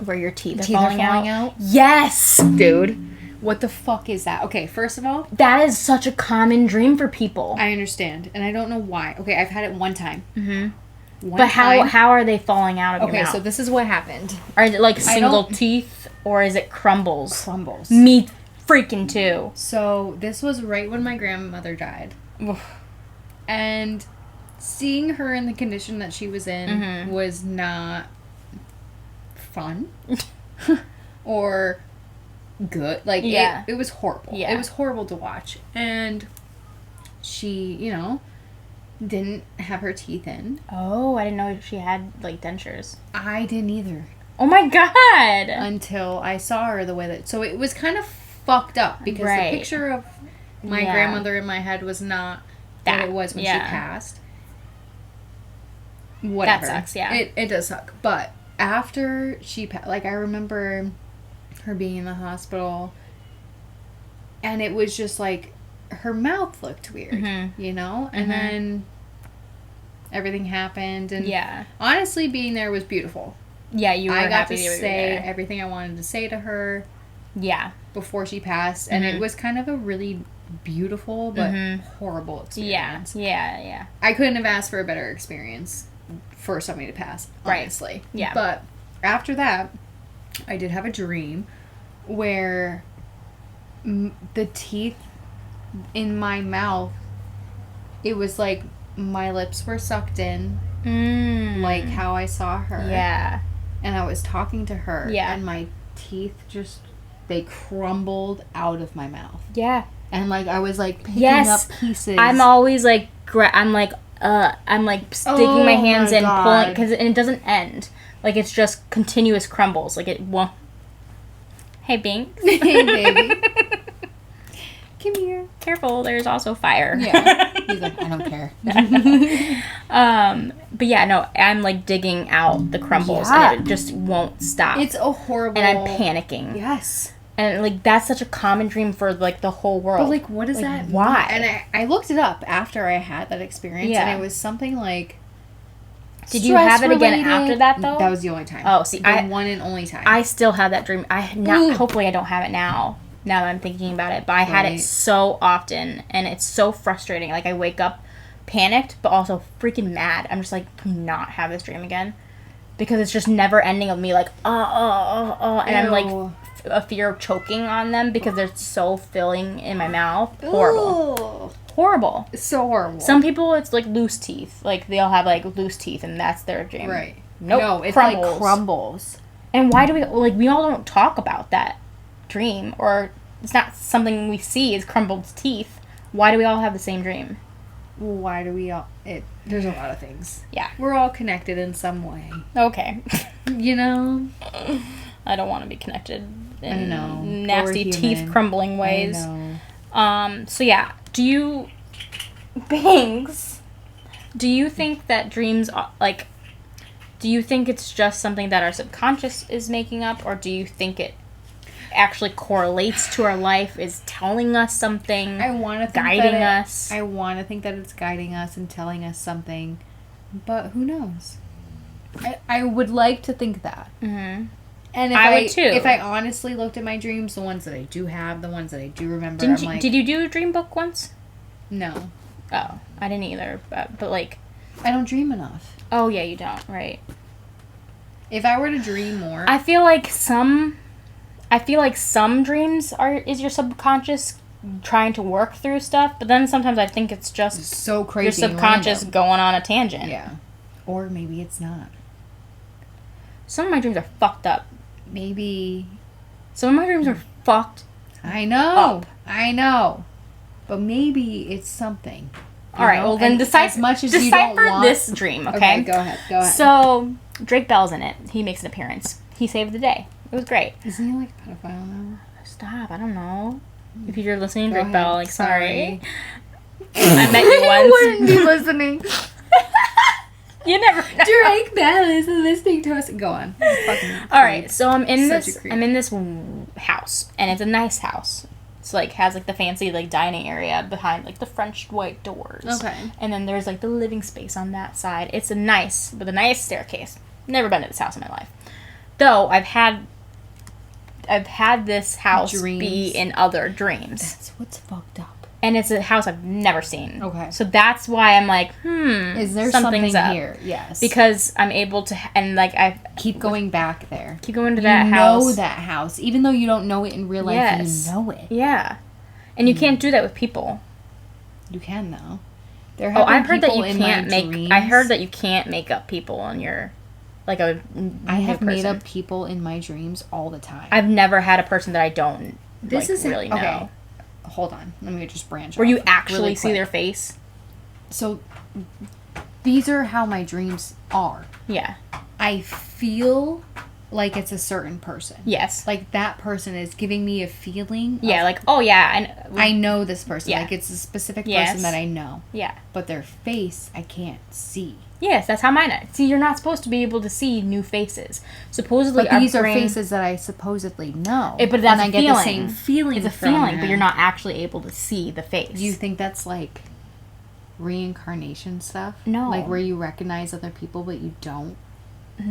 where your teeth are falling out? Yes, Dude, what the fuck is that? Okay, first of all, that is such a common dream for people. I understand, and I don't know why. Okay, I've had it one time. Mm-hmm. One But time. how are they falling out of your Okay, mouth? so this is what happened. Are it like single don't- teeth or is it crumbles? Crumbles. Me freaking too. So this was right when my grandmother died. And seeing her in the condition that she was in Mhm. was not fun or good. Like, Yeah. it was horrible. Yeah. It was horrible to watch. And she, didn't have her teeth in. Oh, I didn't know she had like dentures. I didn't either Oh my god. until I saw her the way that... So it was kind of fucked up because Right. the picture of my Yeah. grandmother in my head was not what it was when she passed. Whatever. That sucks, yeah. It does suck. But after she passed, like, I remember her being in the hospital, and it was just like, her mouth looked weird, Mhm. And Mhm. then everything happened, and Yeah. honestly, being there was beautiful. Yeah, you were I got happy to you were say there. everything I wanted to say to her Yeah. before she passed, and it Mhm. was kind of a really beautiful but Mhm. horrible Yeah. experience. Yeah. I couldn't have asked for a better experience for somebody to pass, Right. honestly. Yeah. But after that, I did have a dream where the teeth in my mouth, it was like my lips were sucked in, like how I saw her. Yeah. And I was talking to her. Yeah. And my teeth just, they crumbled out of my mouth. Yeah. And like I was like picking Yes. up pieces. I'm always like I'm like sticking my hands in, God. pulling, because it doesn't end. Like it's just continuous crumbles. Like it won't. Hey, Binks. Hey, baby. Come here. Careful, there's also fire. Yeah. He's like, I don't care. But yeah, no, I'm like digging out the crumbles Yeah. and it just won't stop. It's a horrible. and I'm panicking. Yes. And like that's such a common dream for like the whole world. But like, what is Like, that? why? And I looked it up after I had that experience, Yeah. and it was something like. Did you have it again stress-related. after that, though? That was the only time. Oh, see, the I- one and only time. I still have that dream. Ooh. Hopefully I don't have it now. Now that I'm thinking about it, but I had it Right. so often, and it's so frustrating. Like I wake up panicked, but also freaking mad. I'm just like, do not have this dream again, because it's just never ending of me like, and I'm like Ew. a fear of choking on them because they're so filling in my mouth. Horrible, horrible. It's so horrible. Some people it's like loose teeth, like they'll have like loose teeth, and that's their dream. Right. Nope. No, it's crumbles. like crumbles. And why do we all don't talk about that dream, or it's not something we see is crumbled teeth. Why do we all have the same dream? Why do we all? There's a lot of things. Yeah. We're all connected in some way. Okay. You know. I don't want to be connected in I know. nasty We're teeth human. crumbling ways. I know. So yeah, Bangs, do you think that dreams are, like, do you think it's just something that our subconscious is making up, or do you think it actually correlates to our life, is telling us something, I want to think guiding that us? I want to think that it's guiding us and telling us something, but who knows? I would like to think that. Mm-hmm. And if I would too. If I honestly looked at my dreams, the ones that I do have, the ones that I do remember, I'm like, Did you do a dream book once? no, Oh, I didn't either, but like, I don't dream enough. oh yeah, you don't, right? If I were to dream more, I feel like some dreams is your subconscious trying to work through stuff, but then sometimes I think it's just so your crazy. and subconscious random. going on a tangent. Yeah, or maybe it's not. Some of my dreams are fucked up. Maybe Some of my dreams are fucked. I know. Up. I know. But maybe it's something. All right. know? Well, then And decipher as much as you don't decipher want... this dream. Okay. Go ahead. Go ahead. So Drake Bell's in it. He makes an appearance. He saved the day. It was great. Isn't he like a pedophile now? Stop. I don't know. If you're listening, Go Drake ahead. Bell, like, Sorry. I met you once. wouldn't be listening. You never know. Drake Bell is listening to us. Go on. All right, so I'm in Such a this. creep. I'm in this house, and it's a nice house. It's like has like the fancy like dining area behind like the French white doors. Okay. And then there's like the living space on that side. It's a nice staircase. Never been to this house in my life, though. I've had this house be Dreams. in other dreams. That's what's fucked up. And it's a house I've never seen. Okay. So that's why I'm like, Is there something's something up. here? Yes. Because I'm able to, and like I keep going back there. keep going to You that house. know that house, even though you don't know it in real life. Yes. You know it. Yeah. And you can't do that with people. You can though. There Oh, have I've been heard that you people in my can't make. dreams- I heard that you can't make up people on your, like a. I have new made person. up people in my dreams all the time. I've never had a person that I don't. This like, isn't really know. okay. Hold on, let me just branch. Where off you actually really see quick. their face. So, these are how my dreams are. Yeah. I feel like it's a certain person. Yes. Like that person is giving me a feeling. Yeah. of, Like oh yeah, and I know this person. Yeah. Like it's a specific Yes. person that I know, yeah. but their face I can't see. Yes, that's how mine are. See, you're not supposed to be able to see new faces. Supposedly, But our these are brain- faces that I supposedly know. But that's and I a get feeling. the same feeling. It's a from feeling, but them. you're not actually able to see the face. Do you think that's like reincarnation stuff? No. Like where you recognize other people but you don't? I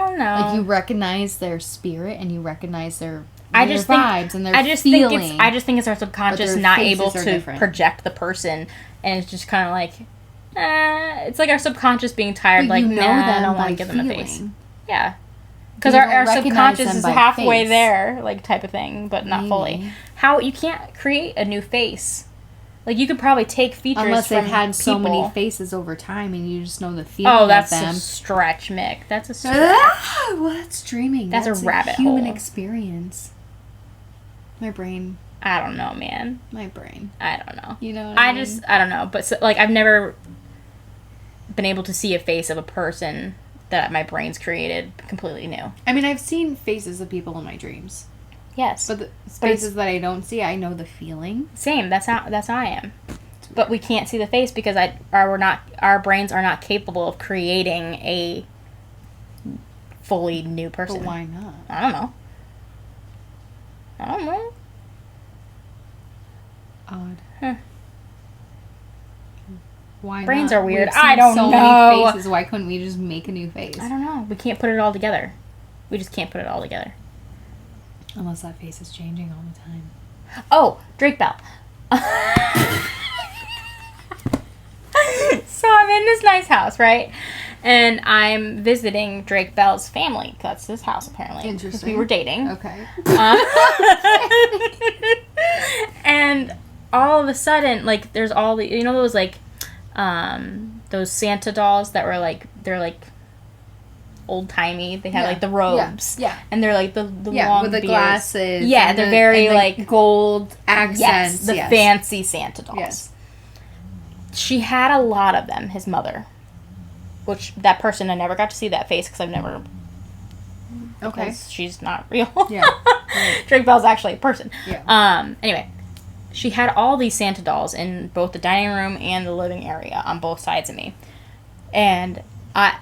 don't know. Like you recognize their spirit and you recognize their I just think- vibes and their I just feeling. think it's our subconscious their not faces able are to different. project the person, and it's just kind of like, it's like our subconscious being tired. But like, you know nah, I them don't want by to give them a face. feeling. Yeah, because You our don't recognize subconscious them is by halfway face. there, like type of thing, but not fully. Maybe. How you can't create a new face? Like you could probably take features Unless from they've had so many people. faces over time and you just know the feeling Oh, that's of a them. stretch, Mick. That's a stretch. Ah, well, that's dreaming. That's a rabbit human hole. experience. My brain. I don't know, man. My brain. I don't know. You know what I mean? I don't know. But, so, like, I've never been able to see a face of a person that my brain's created completely new. I mean, I've seen faces of people in my dreams. Yes. But the faces that I don't see, I know the feeling. Same. That's how I am. But we can't see the face because our brains are not capable of creating a fully new person. But why not? I don't know. Odd. Huh. Why Brains not? are weird. We've seen I don't so know. many faces. Why couldn't we just make a new face? I don't know. We can't put it all together. We just can't put it all together. Unless that face is changing all the time. Oh, Drake Bell. So I'm in this nice house, right? And I'm visiting Drake Bell's family. That's his house, apparently. Because Interesting. we were dating. Okay. And all of a sudden, like, there's all the, you know, those, like, those Santa dolls that were, like, they're, like, old-timey. They had, Yeah. like, the robes. Yeah. And they're, like, the Yeah, long with the beards. glasses. Yeah, and they're the- very, and the like, gold accents. yes, the yes. fancy Santa dolls. Yes. She had a lot of them, his mother. Which, that person, I never got to see that face because I've never... Okay. Because she's not real. Yeah. Right. Drake Bell's actually a person. Yeah. Anyway, she had all these Santa dolls in both the dining room and the living area on both sides of me. And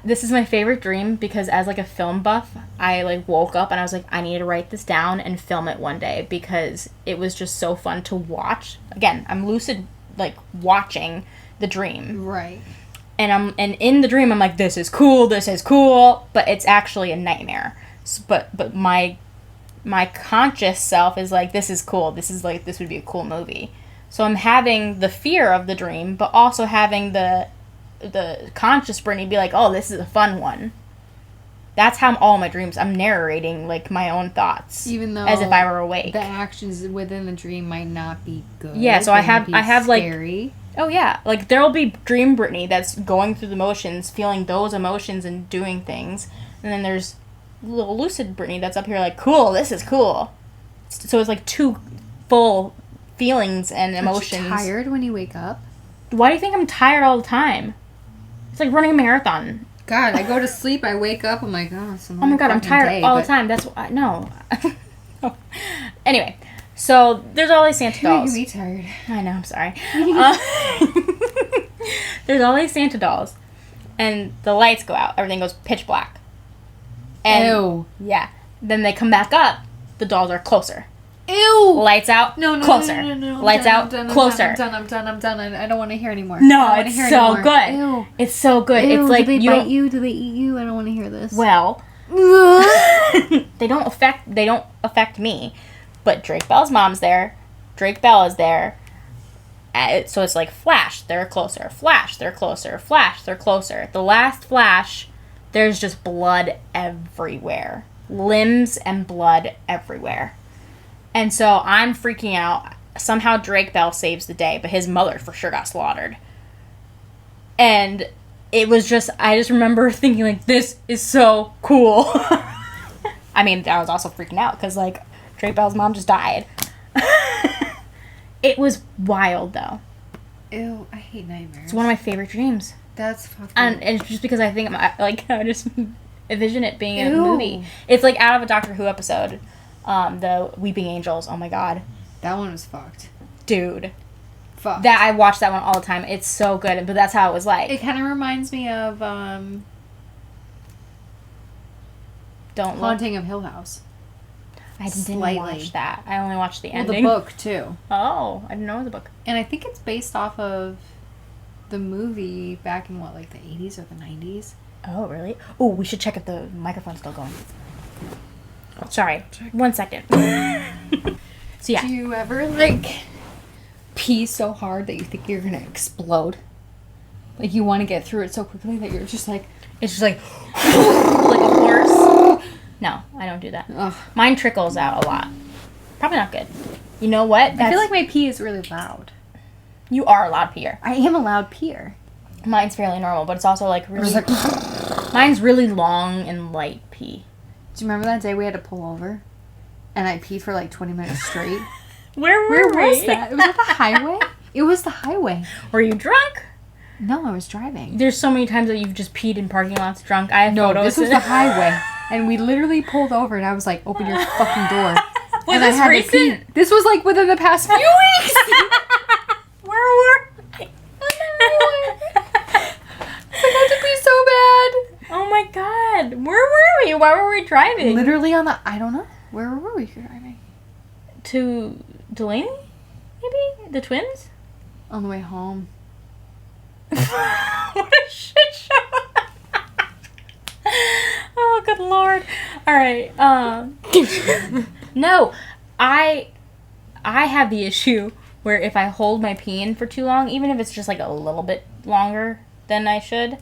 this is my favorite dream because as, like, a film buff, I, like, woke up and I was like, I need to write this down and film it one day because it was just so fun to watch. Again, I'm lucid, like, watching the dream. Right. And in the dream I'm like, this is cool, but it's actually a nightmare. But my conscious self is like, this is cool, this would be a cool movie. So I'm having the fear of the dream, but also having the conscious Brittany be like, oh, this is a fun one. That's how all my dreams, I'm narrating, like, my own thoughts. Even though as if I were awake. the actions within the dream might not be good. Yeah, so They I have- might be I have, like- scary. Oh, yeah. Like, there'll be Dream Brittany that's going through the motions, feeling those emotions and doing things. And then there's little Lucid Brittany that's up here like, cool, this is cool. So it's like two full feelings and emotions. Aren't you tired when you wake up? Why do you think I'm tired all the time? It's like running a marathon. God, I go to sleep, I wake up, I'm like, oh, it's Oh my God, I'm tired all the time. That's why. No. Anyway, so there's all these Santa dolls. You're making me tired. I know, I'm sorry. There's all these Santa dolls. And the lights go out. Everything goes pitch black. And Ew. yeah. Then they come back up. The dolls are closer. Ew. Lights out. No, closer. No. Lights out. Closer. I'm done. I don't want to hear anymore. No, it's so good. Ew. It's so good. Ew. It's like do they you bite don't. you? Do they eat you? I don't want to hear this. Well, they don't affect me. But Drake Bell's mom's there. Drake Bell is there. So it's like flash, they're closer. Flash, they're closer. Flash, they're closer. The last flash, there's just blood everywhere. Limbs and blood everywhere. And so I'm freaking out. Somehow Drake Bell saves the day, but his mother for sure got slaughtered. And it was just, I just remember thinking, like, this is so cool. I mean, I was also freaking out because, like, Drake Bell's mom just died. It was wild, though. Ew, I hate nightmares. It's one of my favorite dreams. That's fucking... And it's just because I think, I just envision it being in a Ew. movie. It's like out of a Doctor Who episode. The Weeping Angels. Oh my God. That one was fucked. Dude. Fucked. That, I watch that one all the time. It's so good. But that's how it was like. It kind of reminds me of, Don't look. Haunting of Hill House. I didn't Slightly. watch that. I only watched the Well, ending. the book, too. Oh, I didn't know it was a book. And I think it's based off of the movie back in, what, like the 80s or the 90s? Oh, really? Oh, we should check if the microphone's still going. Sorry. 1 second. So, yeah. Do you ever, like, pee so hard that you think you're going to explode? Like, you want to get through it so quickly that you're just like... It's just like... like a horse. No, I don't do that. Ugh. Mine trickles out a lot. Probably not good. You know what? I feel like my pee is really loud. You are a loud peer. I am a loud peer. Mine's fairly normal, but it's also like really... Just like... Mine's really long and light pee. Do you remember that day we had to pull over? And I peed for like 20 minutes straight? Where Where was that? It was at the highway? It was the highway. Were you drunk? No, I was driving. There's so many times that you've just peed in parking lots drunk. I have No, photos. this was the highway. And we literally pulled over and I was like, open your fucking door. Was and this I had recent? to pee. This was like within the past few weeks. Where were we? I had to pee so bad. Oh my God. Where were we? Why were we driving? Literally on the, I don't know. Where were we driving? To Delaney? Maybe? The twins? On the way home. What a shit show. Oh, good Lord. All right. No, I have the issue where if I hold my pee in for too long, even if it's just like a little bit longer than I should,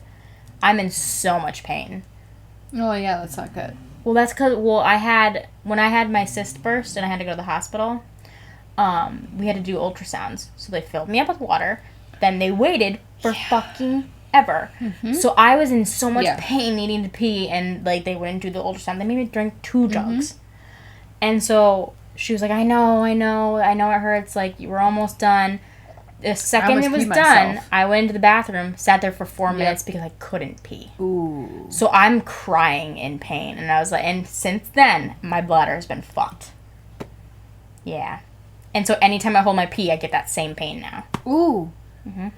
I'm in so much pain. Oh, yeah, that's not good. Well, that's because, when I had my cyst burst and I had to go to the hospital, we had to do ultrasounds. So they filled me up with water. Then they waited for fucking ever. Mm-hmm. So I was in so much pain needing to pee, and like they wouldn't do the ultrasound. They made me drink 2 jugs. Mm-hmm. And so she was like, I know it hurts. Like, you were almost done. The second it was done, I went into the bathroom, sat there for 4 minutes because I couldn't pee. Ooh. So I'm crying in pain. And I was like, and since then, my bladder has been fucked. Yeah. And so anytime I hold my pee, I get that same pain now. Ooh. Mm-hmm.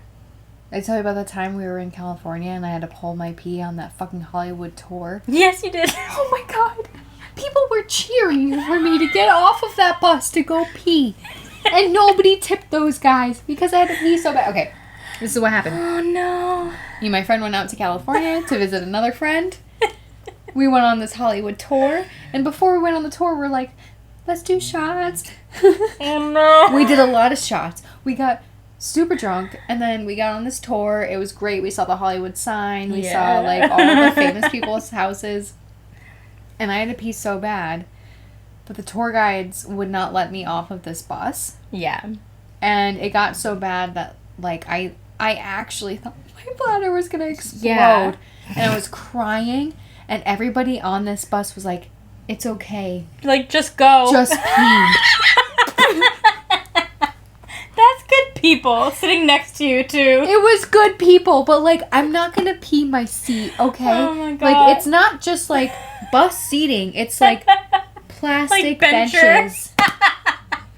I tell you about the time we were in California and I had to hold my pee on that fucking Hollywood tour. Yes, you did. Oh my God. People were cheering for me to get off of that bus to go pee. And nobody tipped those guys because I had to pee so bad. Okay, this is what happened. Oh, no. Me and my friend went out to California to visit another friend. We went on this Hollywood tour. And before we went on the tour, we're like, let's do shots. Oh, no. We did a lot of shots. We got super drunk, and then we got on this tour. It was great. We saw the Hollywood sign. We saw, like, all of the famous people's houses. And I had to pee so bad. But the tour guides would not let me off of this bus. Yeah. And it got so bad that, like, I actually thought my bladder was going to explode. Yeah. And I was crying. And everybody on this bus was like, it's okay. Like, just go. Just pee. That's good people sitting next to you, too. It was good people, but, like, I'm not gonna pee my seat, okay? Oh, my God. Like, it's not just, like, bus seating. It's, like, plastic benches.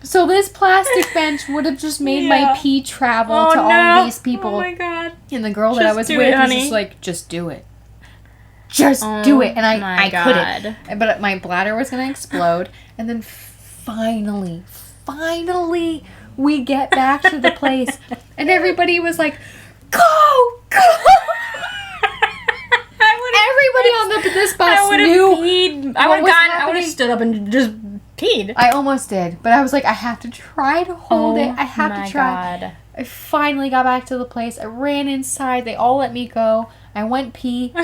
So this plastic bench would have just made my pee travel to all these people. Oh, my God. And the girl that I was Just do with it, was honey. just like, just do it. Just do it. And I couldn't. But my bladder was going to explode. And then finally, we get back to the place. And everybody was like, go! Everybody on this bus knew. I would have stood up and just peed. I almost did. But I was like, I have to try to hold it. I have to try. God. I finally got back to the place. I ran inside. They all let me go. I went pee.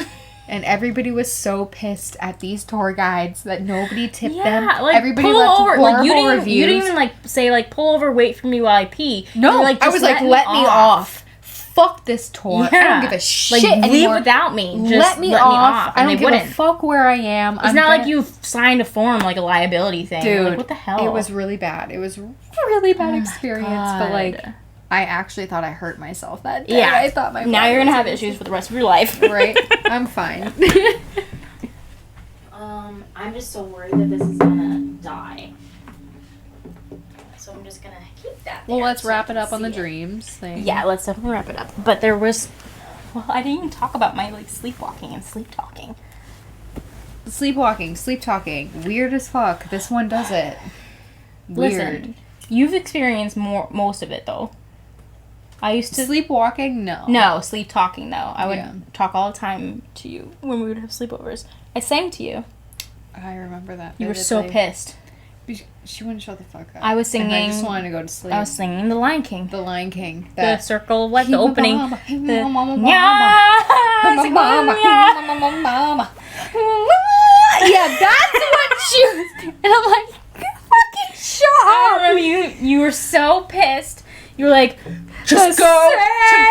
And everybody was so pissed at these tour guides that nobody tipped them. Like, Everybody pull left over. horrible Like, you reviews. didn't even like say like pull over, wait for me while I pee. No, You're, like, I was like, let me off. Fuck this tour. I don't give a shit like, anymore. leave without me. Just let me off. I And don't they give wouldn't. a fuck where I am. It's not like you signed a form like a liability thing. Dude, like, what the hell? It was really bad. It was a really bad experience. But like, God. I actually thought I hurt myself that day. Yeah. I thought my now bladder you're gonna was have issues for the rest of your life. Right? I'm fine. I'm just so worried that this is gonna die. So I'm just gonna keep that. Well, there let's so I wrap can it up on the see it. dreams thing. Yeah, let's definitely wrap it up. But there was, well, I didn't even talk about my like sleepwalking and sleep talking. Sleepwalking, sleep talking, weird as fuck. This one does it. Weird. Listen, you've experienced most of it though. I used to Sleepwalking? No. No, sleep talking though. I would Yeah. talk all the time to you when we would have sleepovers. I sang to you. I remember that. You were so pissed. She wouldn't shut the fuck up. I was And I singing. just wanted to go to sleep. I was singing The Lion King. The Lion King. The That circle, what the Hey, opening. mama, hey, The mama, mama, yeah, mama, mama, yeah. mama, mama. Yeah, that's what she was. And I'm like, fucking shut I up. remember you were so pissed. You were like, just go to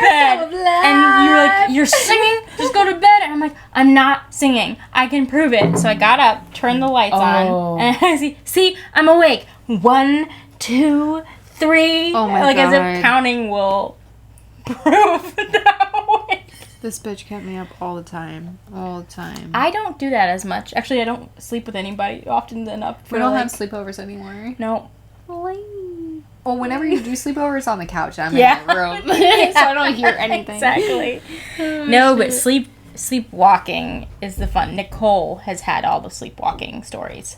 bed. And you're like, you're singing, just go to bed. And I'm like, I'm not singing. I can prove it. So I got up, turned the lights on, and I see, I'm awake. 1, 2, 3. Oh my like God. as if counting will prove that I'm awake. This bitch kept me up all the time. All the time. I don't do that as much. Actually, I don't sleep with anybody often enough. We don't have sleepovers anymore. No. Well, whenever you do sleepovers on the couch, I'm Yeah. in the room. So I don't hear anything. Exactly. No, but sleepwalking is the fun. Nicole has had all the sleepwalking stories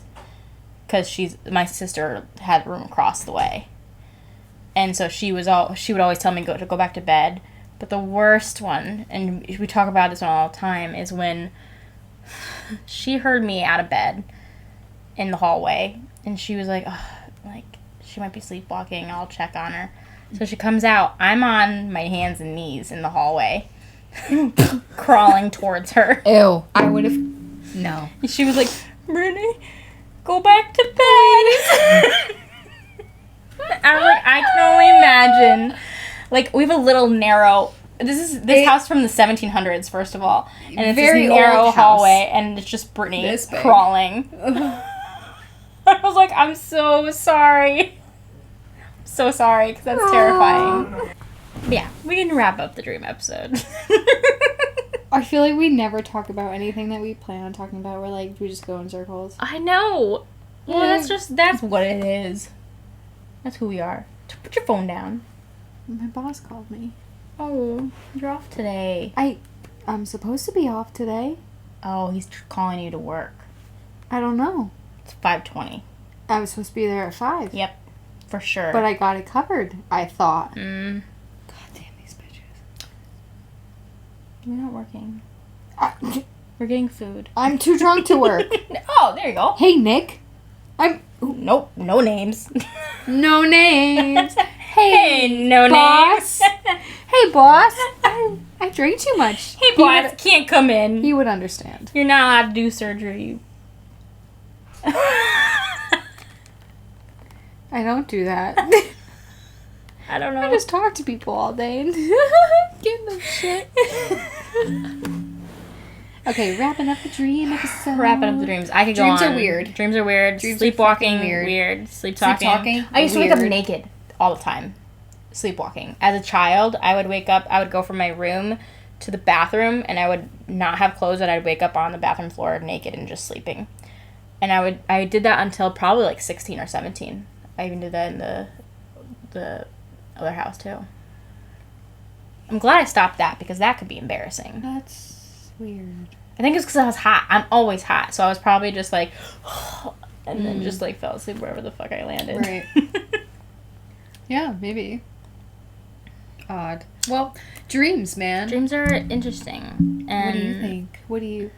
because my sister had a room across the way, and so she would always tell me to go back to bed. But the worst one, and we talk about this one all the time, is when she heard me out of bed in the hallway, and she was like, oh, like she might be sleepwalking. I'll check on her. So she comes out. I'm on my hands and knees in the hallway, crawling towards her. Ew. I would have. No. And she was like, Brittany, go back to bed. I was like, I can only imagine. Like, we have a little narrow. This house from the 1700s, first of all, and it's Very this narrow old house. hallway, and it's just Brittany This big. crawling. I was like, I'm so sorry. So sorry, because that's terrifying. But yeah, we can wrap up the dream episode. I feel like we never talk about anything that we plan on talking about. We're like, we just go in circles. I know. Well, Yeah. that's what it is. That's who we are. Put your phone down. My boss called me. Oh, you're off today. I'm supposed to be off today. Oh, he's calling you to work. I don't know. It's 5:20. I was supposed to be there at 5. Yep, for sure. But I got it covered, I thought. Mm, God damn these bitches. we're not working. We're getting food. I'm too drunk to work. Oh, there you go. Hey, Nick. Nope, no names. No names. Hey, no boss. names. Hey, boss. I drank too much. Hey, boss, can't come in. He would understand. You're not allowed to do surgery. I don't do that. I don't know. I just talk to people all day and give them shit. Okay, wrapping up the dream episode. Wrapping up the dreams. I could go on. Dreams are weird. Dreams are weird. Dreams are Sleepwalking, fucking weird. weird. Sleep talking. Sleep-talking, I used to wake up weird. naked all the time. sleepwalking. As a child, I would wake up, I would go from my room to the bathroom, and I would not have clothes, and I'd wake up on the bathroom floor naked and just sleeping. And I did that until probably like 16 or 17. I even did that in the other house too. I'm glad I stopped that because that could be embarrassing. That's weird. I think it's because I was hot. I'm always hot, so I was probably just like, and then just like fell asleep wherever the fuck I landed. Right. Yeah, maybe. Odd. Well, dreams, man. Dreams are interesting. And What do you think? What do you...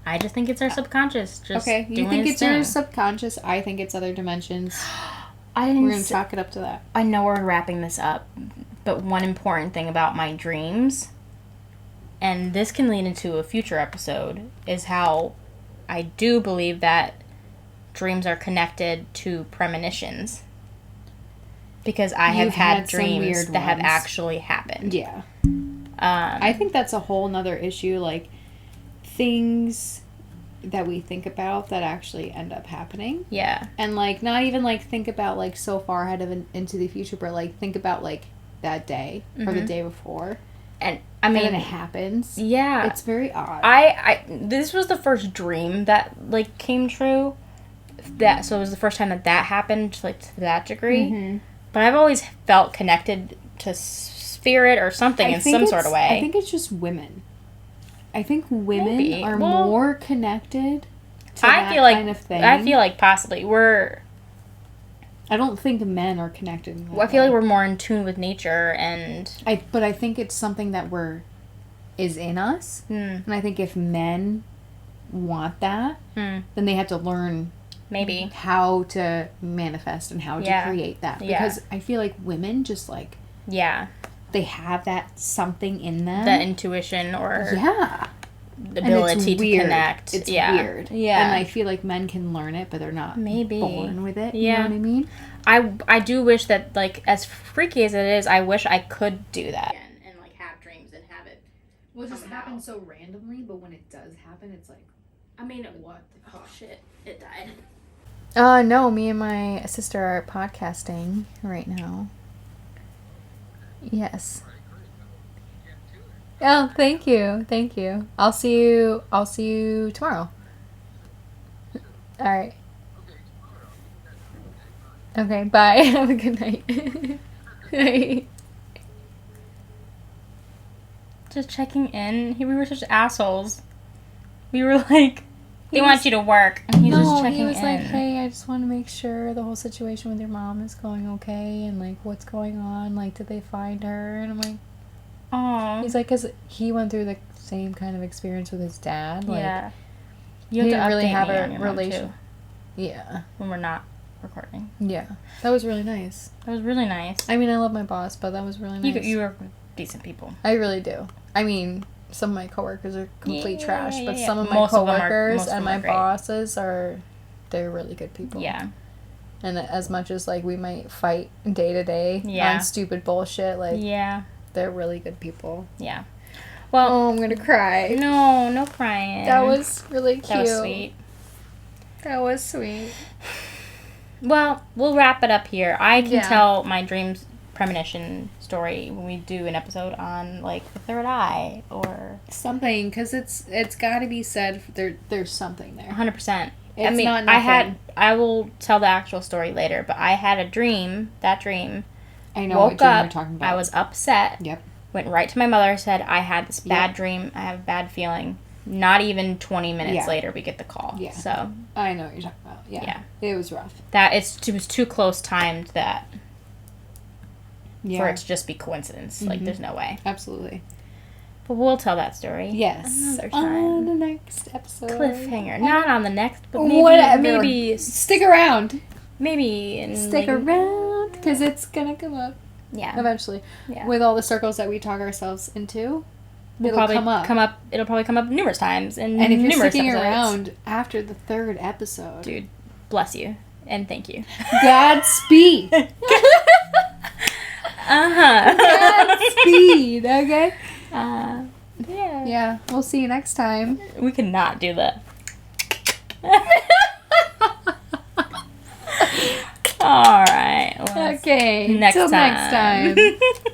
I just think it's our subconscious. Just Okay, you doing think its it's your thing. subconscious. I think it's other dimensions. I didn't We're going to s- chalk it up to that. I know we're wrapping this up, but one important thing about my dreams, and this can lead into a future episode, is how I do believe that dreams are connected to premonitions. Because I have You've had had some dreams weird that have ones. actually happened. Yeah. I I think that's a whole nother issue, like things that we think about that actually end up happening. yeah. And like not even like think about like so far ahead of into the future, but like think about like that day or the day before. And I And mean, then it happens. yeah. It's very odd. I this was the first dream that like came true. So it was the first time that happened, like to that degree. Mhm. But I've always felt connected to spirit or something in some sort of way. I think it's just women. I think women Maybe. are Well, more connected to I that feel like kind of thing. I feel like possibly I don't think men are connected in that I feel way. like we're more in tune with nature and But I think it's something that is in us. And I think if men want that, then they have to learn maybe. how to manifest and how to Yeah. create that. Yeah. Because I feel like women just like, Yeah. they have that something in them. That intuition or yeah. the And ability it's to weird. connect. It's yeah. weird. Yeah. And I feel like men can learn it, but they're not Maybe. born with it. Yeah. You know what I mean? I do wish that, like, as freaky as it is, I wish I could do that. And like have dreams and have it. Well, it just Come out. happens so randomly, but when it does happen, it's like, I mean, what? Oh shit! It died. no, me and my sister are podcasting right now. Yes. Oh, thank you. Thank you. I'll see you tomorrow. All right. Okay, bye. Have a good night. Bye. Just checking in. We were such assholes. We were like, they He want was- you to work. And he's just checking he was in. like, hey, I just want to make sure the whole situation with your mom is going okay and, like, what's going on. Like, did they find her? And I'm like, Aw. he's like, because he went through the same kind of experience with his dad. Like, Yeah. he You have didn't to really update have me a on your mom, relation. too, Yeah. when we're not recording. Yeah. That was really nice. That was really nice. I mean, I love my boss, but that was really nice. You were decent people. I really do. I mean, some of my coworkers are complete Yeah, trash, but yeah. some of my Most of them are- coworkers most of and them my are great. bosses they're really good people. Yeah. And as much as, like, we might fight day to day Yeah. on stupid bullshit, like, Yeah. they're really good people. Yeah. Well, Oh, I'm gonna cry. no crying. That was really cute. That was sweet. That was sweet. Well, we'll wrap it up here. I can Yeah. tell my dreams premonition story when we do an episode on, like, the third eye or Something, because it's got to be said. There's something there. 100%. I It's mean, not I will tell the actual story later, but I had a dream, that dream, I know what woke dream up, you're talking about. I was upset, Yep. went right to my mother, said, I had this bad Yep. dream, I have a bad feeling. Not even 20 minutes Yeah. later, we get the call. Yeah. So, I know what you're talking about. Yeah. Yeah. It was rough. it was too close timed that Yeah. for it to just be coincidence. Like, Mhm. there's no way. Absolutely. But we'll tell that story. Yes. Another On time. the next episode. Cliffhanger. Not on the next, but maybe, Whatever. maybe, Stick around. maybe in, Stick like, around, because it's gonna come up Yeah. eventually. Yeah. With all the circles that we talk ourselves into, It'll it'll probably come up. It'll probably come up numerous times in And if you're numerous sticking episodes. around after the third episode, Dude, bless you and thank you. Godspeed. Godspeed. Okay. Yeah. Yeah. We'll see you next time. We could not do that. All right. Okay. Next Till time. next time.